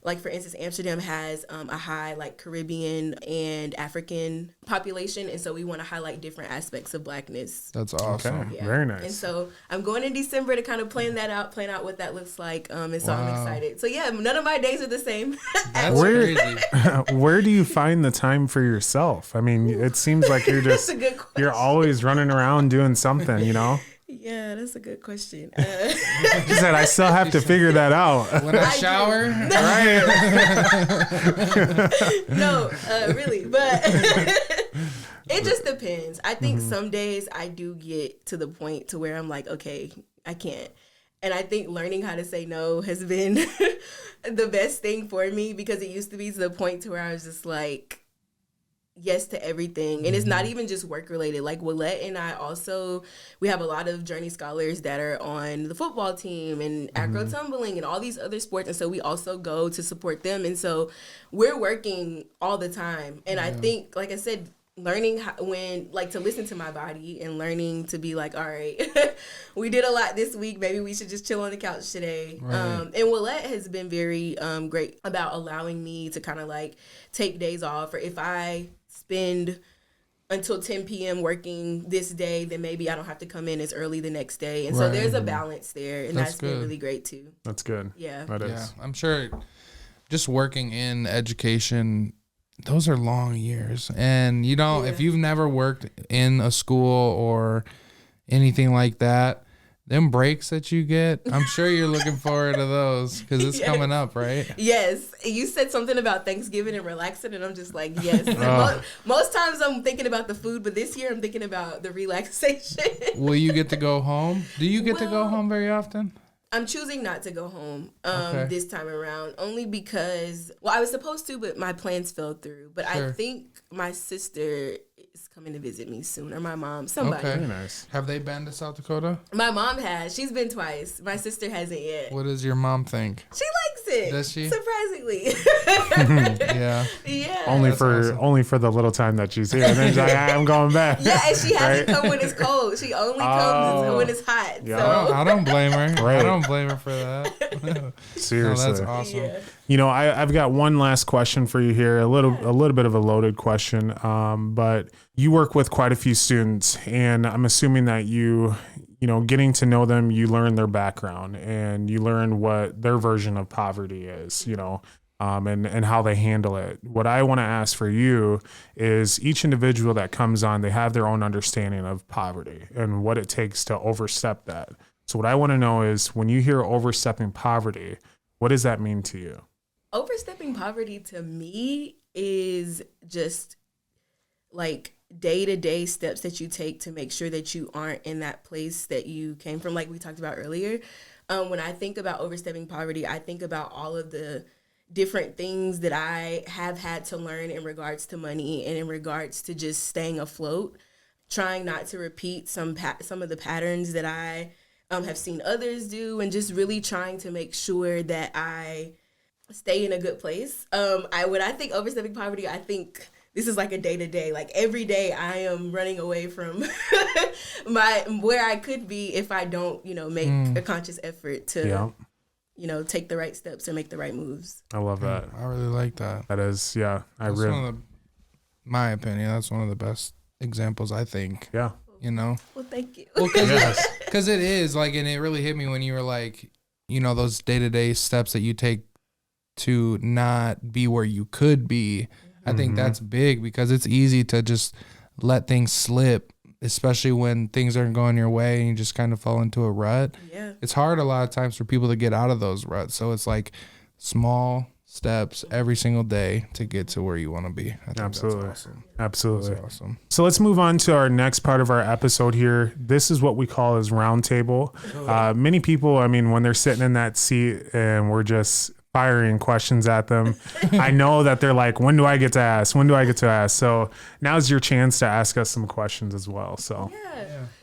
like, for instance, Amsterdam has a high, like, Caribbean and African population. And so we want to highlight different aspects of Blackness. That's awesome. Okay. Yeah. Very nice. And so I'm going in December to kind of plan out what that looks like. And so I'm excited. So, yeah, none of my days are the same. That's crazy. Where do you find the time for yourself? I mean, it seems like you're just, That's a good question. you're always running around doing something, you know? Yeah, that's a good question. She said, I still have to figure that out. When I shower, No, really, but it just depends. I think some days I do get to the point to where I'm like, okay, I can't. And I think learning how to say no has been the best thing for me, because it used to be to the point to where I was just like, yes to everything. And it's not even just work related. Like Willette and I also, we have a lot of Journey scholars that are on the football team and acro tumbling and all these other sports. And so we also go to support them. And so we're working all the time. And I think, like I said, learning how, to listen to my body and learning to be like, all right, we did a lot this week. Maybe we should just chill on the couch today. Right. And Willette has been very great about allowing me to kind of like take days off, or if I spend until 10 p.m. working this day, then maybe I don't have to come in as early the next day. And so there's a balance there, and that's been really great too. That's good. Yeah. That is. Yeah, I'm sure just working in education those are long years. And you know, if you've never worked in a school or anything like that, them breaks that you get, I'm sure you're looking forward to those because it's coming up, right? Yes. You said something about Thanksgiving and relaxing, and I'm just like, yes. Most times I'm thinking about the food, but this year I'm thinking about the relaxation. Will you get to go home? Do you get to go home very often? I'm choosing not to go home this time around, only because, well, I was supposed to, but my plans fell through. But I think my sister is coming to visit me soon, or my mom, somebody. Okay, nice. Have they been to South Dakota? My mom has. She's been twice. My sister hasn't yet. What does your mom think? She likes it. Does she? Surprisingly. Yeah. Only for the little time that she's here. And then she's like, I'm going back. Yeah, and she hasn't come when it's cold. She only comes when it's hot. Yeah. So. I don't blame her. Right. I don't blame her for that. Seriously. No, that's awesome. Yeah. You know, I've got one last question for you here, a little bit of a loaded question, but you work with quite a few students, and I'm assuming that you know, getting to know them, you learn their background and you learn what their version of poverty is, you know, and how they handle it. What I want to ask for you is each individual that comes on, they have their own understanding of poverty and what it takes to overstep that. So what I want to know is when you hear overstepping poverty, what does that mean to you? Overstepping poverty to me is just like day-to-day steps that you take to make sure that you aren't in that place that you came from, like we talked about earlier. When I think about overstepping poverty, I think about all of the different things that I have had to learn in regards to money and in regards to just staying afloat, trying not to repeat some of the patterns that I have seen others do, and just really trying to make sure that I stay in a good place. When I think overstepping poverty, I think this is like a day-to-day. Like every day I am running away from where I could be if I don't, you know, make a conscious effort to, you know, take the right steps or make the right moves. I love that. I really like that. That is, my opinion, that's one of the best examples, I think. Yeah. You know? Well, thank you. Well, because it is, like, and it really hit me when you were like, you know, those day-to-day steps that you take to not be where you could be. I think that's big because it's easy to just let things slip, especially when things aren't going your way and you just kind of fall into a rut. Yeah. It's hard a lot of times for people to get out of those ruts. So it's like small steps every single day to get to where you want to be. I think Absolutely. That's awesome. Absolutely. That's awesome. So let's move on to our next part of our episode here. This is what we call as roundtable. Many people, I mean, when they're sitting in that seat and we're just firing questions at them, I know that they're like, when do I get to ask? When do I get to ask? So now's your chance to ask us some questions as well. So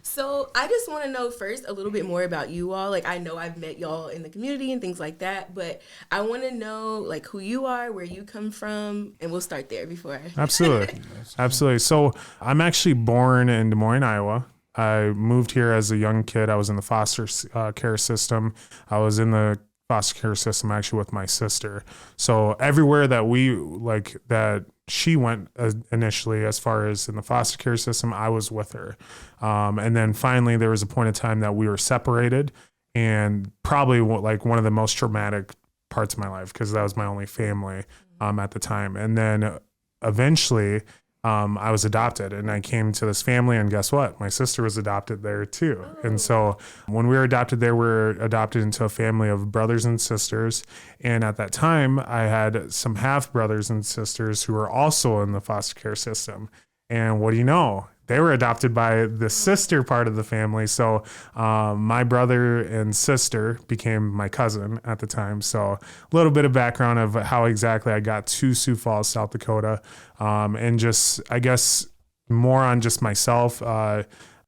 So I just want to know first a little bit more about you all. Like, I know I've met y'all in the community and things like that, but I want to know like who you are, where you come from, and we'll start there before I... Absolutely. Absolutely. So I'm actually born in Des Moines, Iowa. I moved here as a young kid. I was in the foster care system. I was in the foster care system actually with my sister. So everywhere that she went initially, as far as in the foster care system, I was with her. And then finally there was a point in time that we were separated, and probably like one of the most traumatic parts of my life, because that was my only family at the time. And then eventually I was adopted, and I came to this family, and guess what? My sister was adopted there too. And so when we were adopted there, we were adopted into a family of brothers and sisters. And at that time, I had some half brothers and sisters who were also in the foster care system. And what do you know? They were adopted by the sister part of the family. So my brother and sister became my cousin at the time. So a little bit of background of how exactly I got to Sioux Falls, South Dakota. And just, I guess, more on just myself.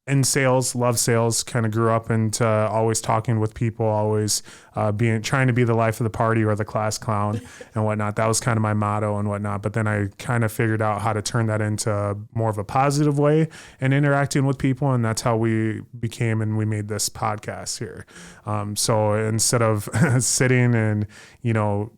In sales, love sales, kind of grew up into always talking with people, always trying to be the life of the party or the class clown and whatnot. That was kind of my motto and whatnot. But then I kind of figured out how to turn that into more of a positive way and interacting with people. And that's how we became, and we made this podcast here. So instead of sitting and, you know,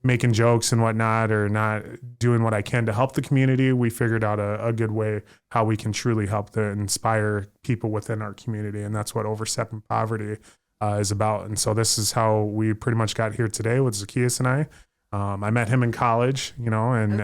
making jokes and whatnot, or not doing what I can to help the community, we figured out a good way how we can truly help to inspire people within our community. And that's what Overstepping Poverty is about. And so this is how we pretty much got here today with Zacchaeus and I. I met him in college, you know, and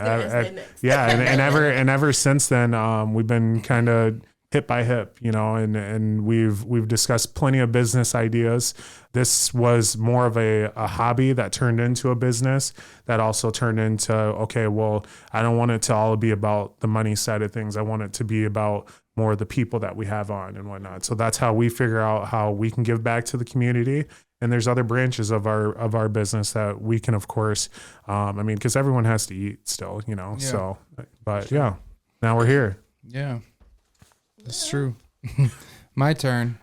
yeah, and ever since then, we've been kind of hip by hip, you know, and we've discussed plenty of business ideas. This was more of a hobby that turned into a business that also turned into, okay, well, I don't want it to all be about the money side of things. I want it to be about more of the people that we have on and whatnot. So that's how we figure out how we can give back to the community. And there's other branches of our business that we can, of course, I mean, because everyone has to eat still, you know. Yeah. So, but yeah, now we're here. Yeah. That's true. My turn.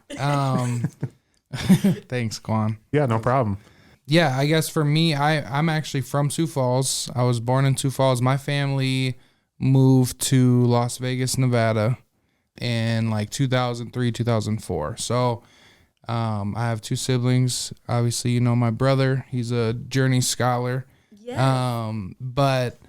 Thanks, Quan. Yeah, no problem. Yeah, I guess for me, I'm actually from Sioux Falls. I was born in Sioux Falls. My family moved to Las Vegas, Nevada in like 2003, 2004. So I have two siblings. Obviously, you know, my brother, he's a Journey Scholar. Yeah. But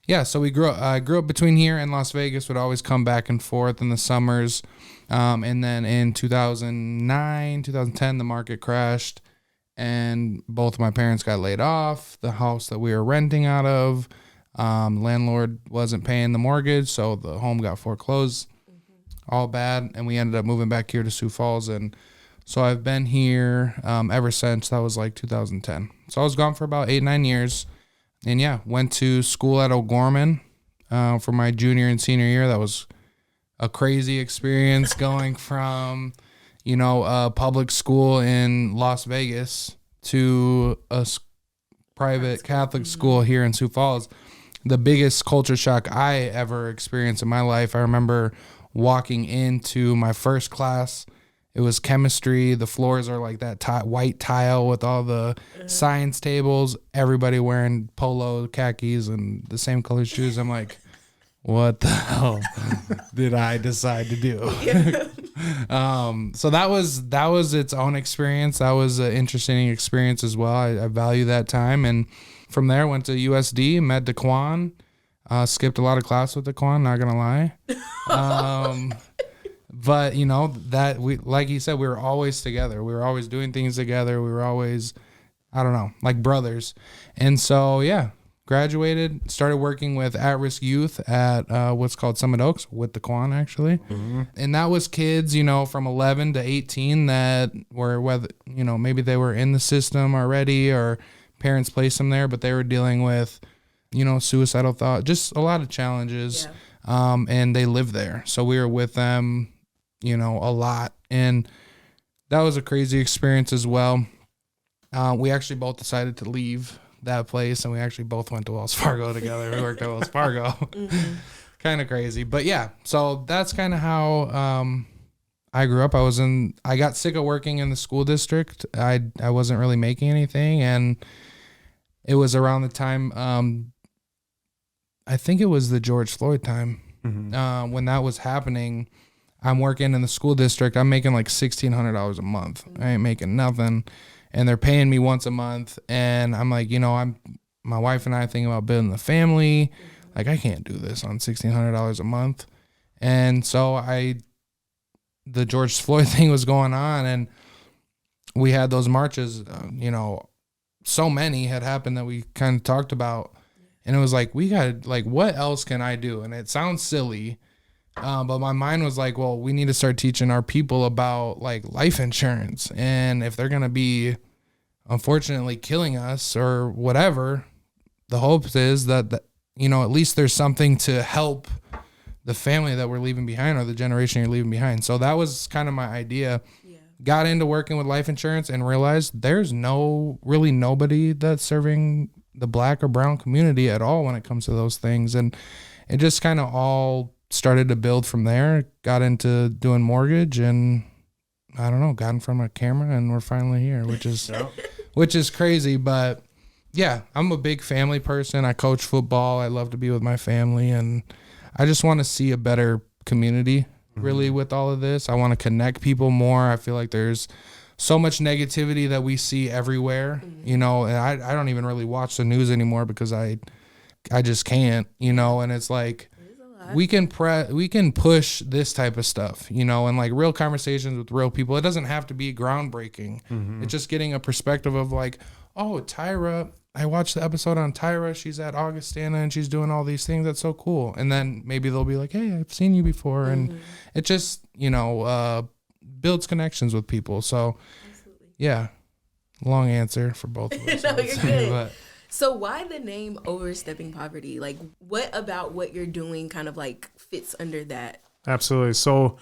yeah, so I grew up between here and Las Vegas, would always come back and forth in the summers. And then in 2009, 2010, the market crashed and both of my parents got laid off. The house that we were renting out of, landlord wasn't paying the mortgage, so the home got foreclosed. All bad. And we ended up moving back here to Sioux Falls. And so I've been here ever since. That was like 2010. So I was gone for about 8-9 years. And yeah, went to school at O'Gorman for my junior and senior year. That was a crazy experience going from, you know, a public school in Las Vegas to a private Catholic school here in Sioux Falls. The biggest culture shock I ever experienced in my life. I remember walking into my first class. It was chemistry. The floors are like that white tile with all the science tables. Everybody wearing polo, khakis, and the same color shoes. I'm like, what the hell did I decide to do? So that was its own experience. That was an interesting experience as well. I value that time. And from there, went to USD, met DeQuan, skipped a lot of class with DeQuan, not going to lie. But, you know, that we, like you said, we were always together. We were always doing things together. We were always, I don't know, like brothers. And so, yeah, graduated, started working with at-risk youth at what's called Summit Oaks with DeQuan, actually. Mm-hmm. And that was kids, you know, from 11 to 18 that were, whether, you know, maybe they were in the system already or parents placed them there, but they were dealing with, you know, suicidal thought, just a lot of challenges. Yeah. And they lived there. So we were with them, you know, a lot. And that was a crazy experience as well. We actually both decided to leave that place, and we actually both went to Wells Fargo together. We worked at Wells Fargo. Mm-hmm. Kind of crazy. But yeah, so that's kind of how I grew up. I got sick of working in the school district. I wasn't really making anything, and it was around the time, I think it was the George Floyd time, mm-hmm. When that was happening. I'm working in the school district. I'm making like $1,600 a month. I ain't making nothing. And they're paying me once a month. And I'm like, you know, my wife and I thinking about building a family. Like, I can't do this on $1,600 a month. And so the George Floyd thing was going on, and we had those marches, you know, so many had happened that we kind of talked about. And it was like, we got, like, what else can I do? And it sounds silly, but my mind was like, well, we need to start teaching our people about, like, life insurance. And if they're going to be, unfortunately, killing us or whatever, the hope is that, you know, at least there's something to help the family that we're leaving behind or the generation you're leaving behind. So that was kind of my idea. Yeah. Got into working with life insurance and realized there's really nobody that's serving the black or brown community at all when it comes to those things. And it just kind of all started to build from there. Got into doing mortgage, and I don't know, got in front of a camera, and we're finally here, which is crazy. But yeah, I'm a big family person. I coach football. I love to be with my family, and I just want to see a better community really with all of this. I want to connect people more. I feel like there's so much negativity that we see everywhere, you know, and I don't even really watch the news anymore because I just can't, you know, and it's like, we can push this type of stuff, you know, and like real conversations with real people. It doesn't have to be groundbreaking. Mm-hmm. It's just getting a perspective of like, oh, Tyra I watched the episode on Tyra. She's at Augustana and she's doing all these things. That's so cool. And then maybe they'll be like, hey, I've seen you before. And it just, builds connections with people. So, yeah, long answer for both of us. No, you're good. But, so why the name Overstepping Poverty? Like, what about what you're doing kind of like fits under that? Absolutely. So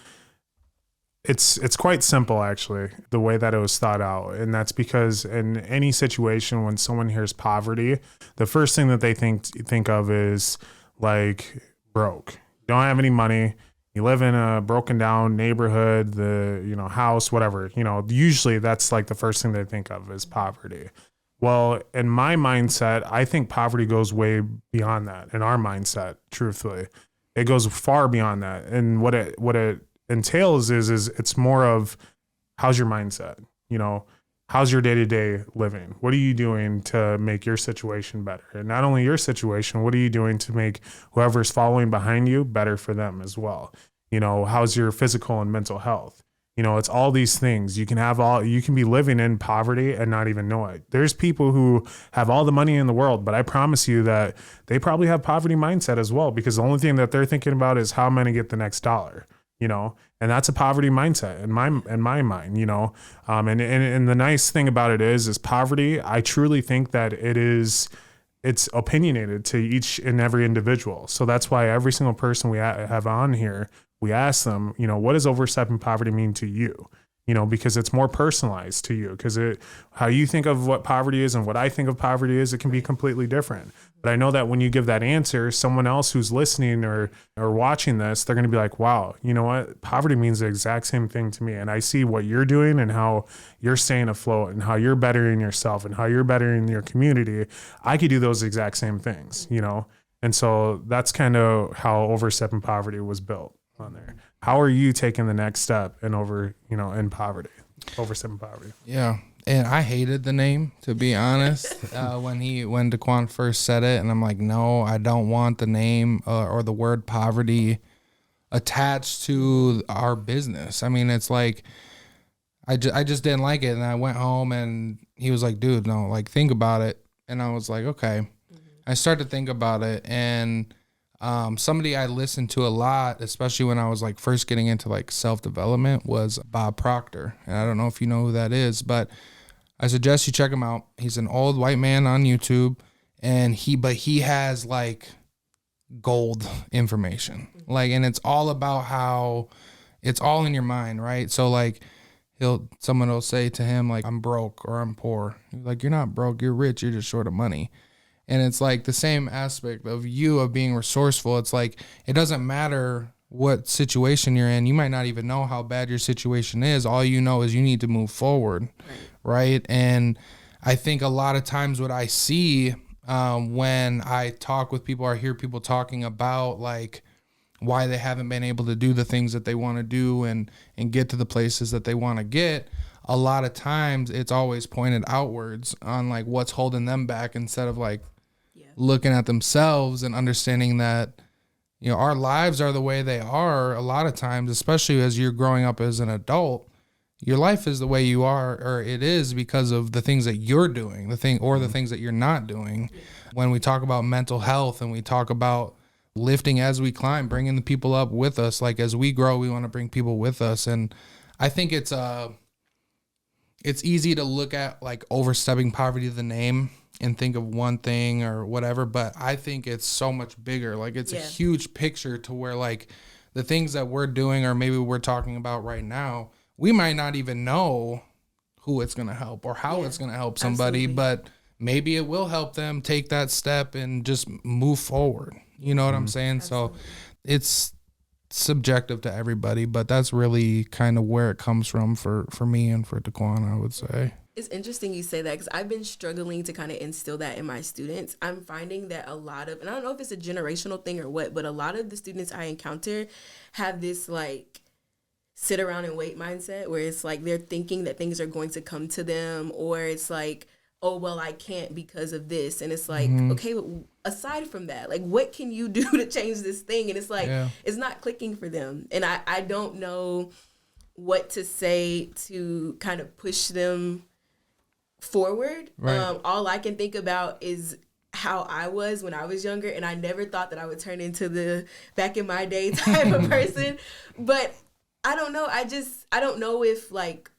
it's quite simple, actually, the way that it was thought out. And that's because in any situation when someone hears poverty, the first thing that they think of is like broke. You don't have any money. You live in a broken down neighborhood, house, whatever. Usually that's like the first thing they think of is poverty. Well, in my mindset, I think poverty goes way beyond that. In our mindset, truthfully, it goes far beyond that. And what it entails is it's more of how's your mindset? How's your day-to-day living? What are you doing to make your situation better? And not only your situation, what are you doing to make whoever's following behind you better for them as well? How's your physical and mental health? It's all these things. You can be living in poverty and not even know it. There's people who have all the money in the world, but I promise you that they probably have poverty mindset as well, because the only thing that they're thinking about is how am I going to get the next dollar, and that's a poverty mindset in my mind, and the nice thing about it is poverty. I truly think that it's opinionated to each and every individual. So that's why every single person we have on here, we ask them, what does overstepping poverty mean to you? Because it's more personalized to you, because how you think of what poverty is and what I think of poverty is, it can be completely different. But I know that when you give that answer, someone else who's listening or watching this, they're going to be like, wow, you know what? Poverty means the exact same thing to me. And I see what you're doing and how you're staying afloat and how you're bettering yourself and how you're bettering your community. I could do those exact same things, And so that's kind of how Overstepping Poverty was built on there. How are you taking the next step in in poverty, Overstepping Poverty? Yeah. And I hated the name, to be honest, when Daquan first said it. And I'm like, no, I don't want the name or the word poverty attached to our business. I mean, it's like, I just didn't like it. And I went home and he was like, dude, no, like, think about it. And I was like, okay. I started to think about it. And somebody I listened to a lot, especially when I was like first getting into like self-development, was Bob Proctor. And I don't know if you know who that is, but I suggest you check him out. He's an old white man on YouTube, and he has like gold information. Like, and it's all about how it's all in your mind, right? So like someone will say to him like, I'm broke or I'm poor. He's like, you're not broke, you're rich, you're just short of money. And it's like the same aspect of being resourceful. It's like, it doesn't matter what situation you're in. You might not even know how bad your situation is. All you know is you need to move forward, right? And I think a lot of times what I see when I talk with people or hear people talking about like why they haven't been able to do the things that they want to do and get to the places that they want to get, a lot of times it's always pointed outwards on like what's holding them back instead of like looking at themselves and understanding that, our lives are the way they are a lot of times, especially as you're growing up as an adult. Your life is the way you are, or it is because of the things that you're doing, the things that you're not doing. When we talk about mental health and we talk about lifting as we climb, bringing the people up with us, like as we grow, we want to bring people with us. And I think it's easy to look at like Overstepping Poverty, the name, and think of one thing or whatever, but I think it's so much bigger. Like it's a huge picture to where like the things that we're doing or maybe we're talking about right now, we might not even know who it's going to help or how it's going to help somebody, but maybe it will help them take that step and just move forward. You know what I'm saying? Absolutely. So it's subjective to everybody, but that's really kind of where it comes from for me and for Daquan, I would say. It's interesting you say that because I've been struggling to kind of instill that in my students. I'm finding that a lot of, and I don't know if it's a generational thing or what, but a lot of the students I encounter have this like sit around and wait mindset where it's like they're thinking that things are going to come to them, or it's like, oh, well, I can't because of this. And it's like, okay, but aside from that, like what can you do to change this thing? And it's like, it's not clicking for them. And I don't know what to say to kind of push them forward. Right. All I can think about is how I was when I was younger, and I never thought that I would turn into the back in my day type of person. But I don't know. I don't know if like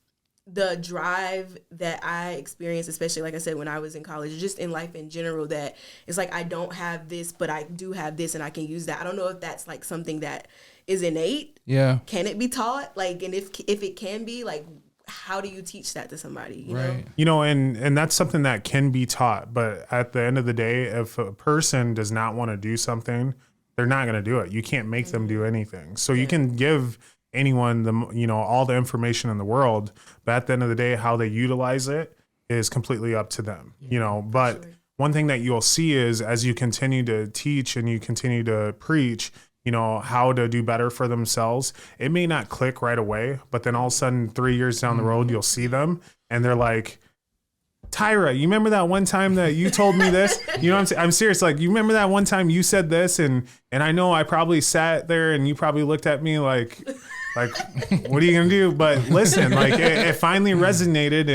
the drive that I experienced, especially like I said, when I was in college, or just in life in general, that it's like I don't have this, but I do have this and I can use that. I don't know if that's like something that is innate. Yeah. Can it be taught? Like, and if it can be, like, how do you teach that to somebody? You know? You know, and that's something that can be taught. But at the end of the day, if a person does not want to do something, they're not going to do it. You can't make them do anything. So you can give anyone all the information in the world, but at the end of the day, how they utilize it is completely up to them. But one thing that you'll see is as you continue to teach and you continue to preach, how to do better for themselves, it may not click right away, but then all of a sudden 3 years down the road, you'll see them and they're like, Tyra, you remember that one time that you told me this? You know what I'm saying? I'm serious. Like, you remember that one time you said this, and I know I probably sat there and you probably looked at me like, what are you gonna do? But listen, like it finally resonated,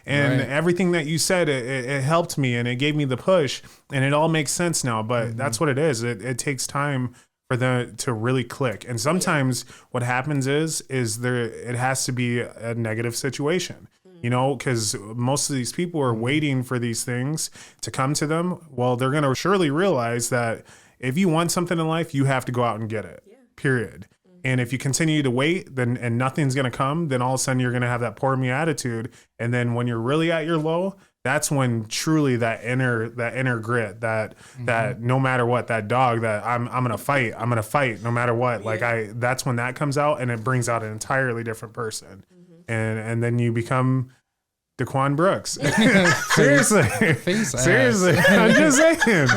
and everything that you said, it helped me and it gave me the push, and it all makes sense now. But that's what it is. It takes time for them to really click, and sometimes what happens is it has to be a negative situation. Because most of these people are waiting for these things to come to them. Well, they're going to surely realize that if you want something in life, you have to go out and get it, period. And if you continue to wait, and nothing's going to come, then all of a sudden you're going to have that poor me attitude. And then when you're really at your low, that's when truly that inner grit, that no matter what, that dog that I'm going to fight no matter what. Like that's when that comes out, and it brings out an entirely different person. And then you become Daquan Brooks. Seriously. Seriously. I'm just saying.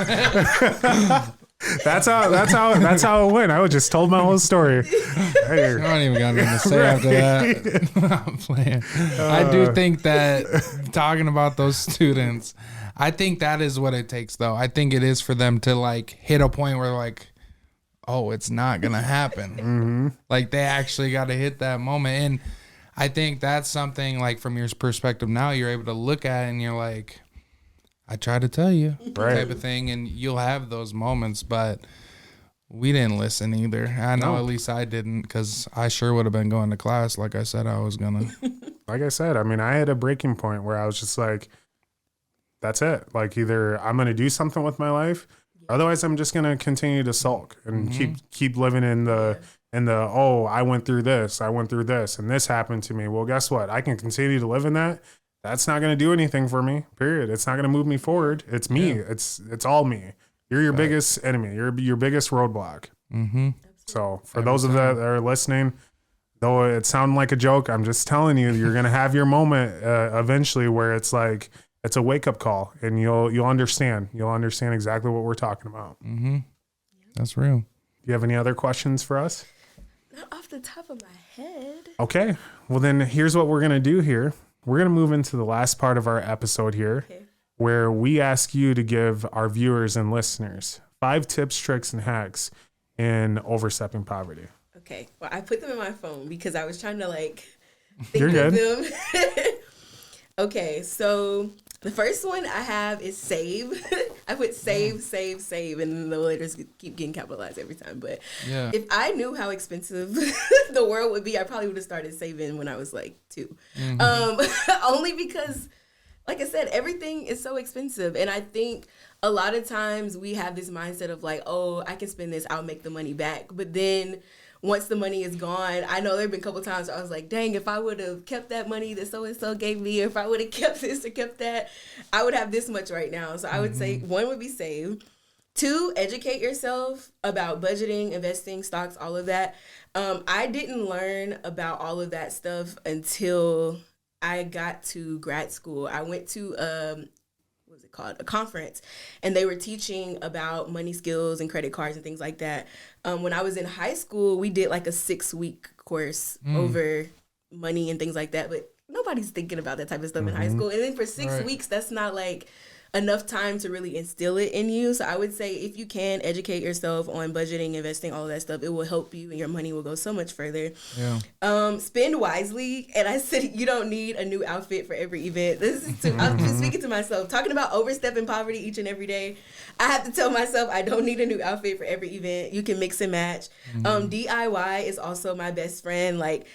That's how it went. I just told my whole story. I don't even got anything to say after that. I'm playing. I do think that talking about those students, I think that is what it takes, though. I think it is for them to like hit a point where like, oh, it's not gonna happen. Like they actually got to hit that moment. And I think that's something like from your perspective now, you're able to look at it and you're like, I tried to tell you, type of thing. And you'll have those moments, but we didn't listen either. I know at least I didn't, because I sure would have been going to class like I said I was going to. Like I said, I mean, I had a breaking point where I was just like, that's it. Like either I'm going to do something with my life, otherwise I'm just going to continue to sulk and keep living in the oh, I went through this, and this happened to me. Well, guess what? I can continue to live in that. That's not going to do anything for me, period. It's not going to move me forward. It's me. Yeah. It's all me. You're your biggest enemy. You're your biggest roadblock. So for those of that are listening, though it sounded like a joke, I'm just telling you, you're going to have your moment eventually where it's like, it's a wake-up call, and you'll understand. You'll understand exactly what we're talking about. That's real. Do you have any other questions for us? Not off the top of my head. Okay. Well, then here's what we're going to do here. We're going to move into the last part of our episode here, where we ask you to give our viewers and listeners 5 tips, tricks, and hacks in overstepping poverty. Okay. Well, I put them in my phone because I was trying to like think of them. Okay. So the first one I have is save. I put save, and the letters keep getting capitalized every time. But if I knew how expensive the world would be, I probably would have started saving when I was like 2. Only because, like I said, everything is so expensive. And I think a lot of times we have this mindset of like, oh, I can spend this, I'll make the money back. But then once the money is gone, I know there have been a couple times where I was like, dang, if I would have kept that money that so-and-so gave me, or if I would have kept this or kept that, I would have this much right now. So I would say 1 would be save. 2, educate yourself about budgeting, investing, stocks, all of that. I didn't learn about all of that stuff until I got to grad school. I went to a conference, and they were teaching about money skills and credit cards and things like that. When I was in high school, we did like a 6-week course over money and things like that, but nobody's thinking about that type of stuff in high school. And then for 6 weeks, that's not like enough time to really instill it in you. So I would say if you can educate yourself on budgeting, investing, all of that stuff, it will help you and your money will go so much further. Yeah. Spend wisely. And I said you don't need a new outfit for every event. I'm just speaking to myself. Talking about overstepping poverty each and every day. I have to tell myself I don't need a new outfit for every event. You can mix and match. DIY is also my best friend. Like,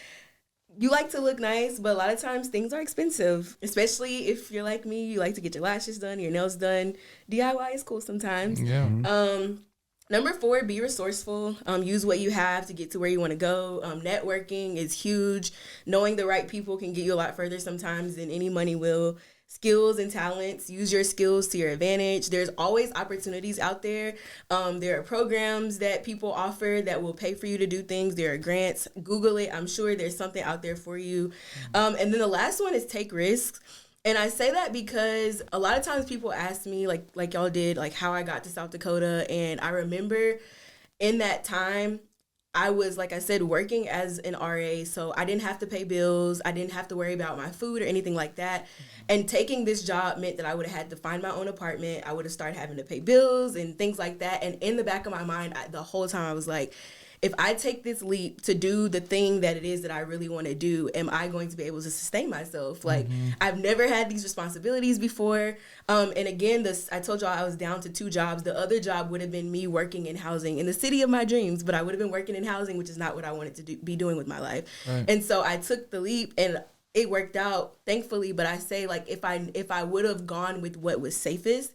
you like to look nice, but a lot of times things are expensive, especially if you're like me, you like to get your lashes done, your nails done. DIY is cool sometimes. Yeah. Number 4, be resourceful. Use what you have to get to where you want to go. Networking is huge. Knowing the right people can get you a lot further sometimes than any money will. Skills and talents, use your skills to your advantage. There's always opportunities out there. There are programs that people offer that will pay for you to do things. There are grants. Google it. I'm sure there's something out there for you. And then the last one is take risks. And I say that because a lot of times people ask me, like y'all did, like how I got to South Dakota. And I remember in that time, I was, like I said, working as an RA, so I didn't have to pay bills. I didn't have to worry about my food or anything like that. And taking this job meant that I would have had to find my own apartment. I would have started having to pay bills and things like that. And in the back of my mind, the whole time I was like, if I take this leap to do the thing that it is that I really want to do, am I going to be able to sustain myself? Like, I've never had these responsibilities before. And again, I told y'all I was down to 2 jobs. The other job would have been me working in housing in the city of my dreams, but I would have been working in housing, which is not what I wanted to be doing with my life. Right. And so I took the leap and it worked out, thankfully. But I say, like, if I would have gone with what was safest,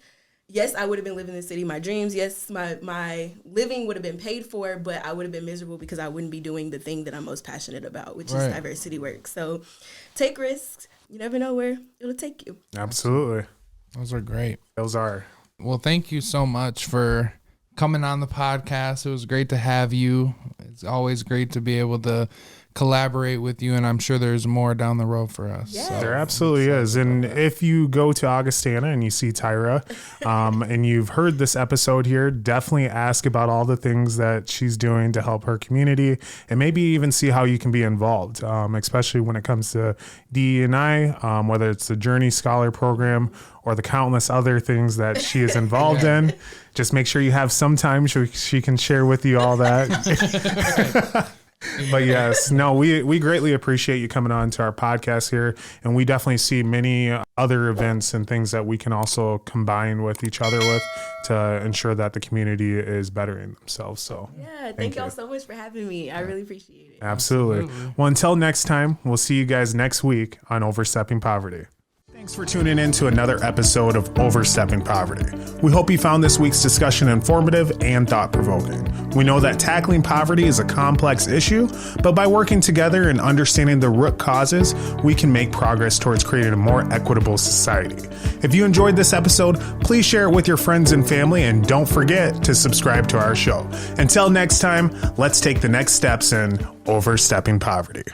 yes, I would have been living in the city of my dreams. Yes, my living would have been paid for, but I would have been miserable because I wouldn't be doing the thing that I'm most passionate about, which is diversity work. So take risks. You never know where it'll take you. Absolutely. Those are great. Those are. Well, thank you so much for coming on the podcast. It was great to have you. It's always great to be able to collaborate with you, and I'm sure there's more down the road for us. Yes. So, there absolutely is. And if you go to Augustana and you see Tyra and you've heard this episode here, definitely ask about all the things that she's doing to help her community, and maybe even see how you can be involved, especially when it comes to DE&I, whether it's the Journey Scholar Program or the countless other things that she is involved in. Just make sure you have some time so she can share with you all that. But yes, no, we greatly appreciate you coming on to our podcast here, and we definitely see many other events and things that we can also combine with each other with to ensure that the community is bettering themselves. So yeah, thank y'all so much for having me. I really appreciate it. Absolutely. Well, until next time, we'll see you guys next week on Overstepping Poverty. Thanks for tuning in to another episode of Overstepping Poverty. We hope you found this week's discussion informative and thought-provoking. We know that tackling poverty is a complex issue, but by working together and understanding the root causes, we can make progress towards creating a more equitable society. If you enjoyed this episode, please share it with your friends and family, and don't forget to subscribe to our show. Until next time, let's take the next steps in Overstepping Poverty.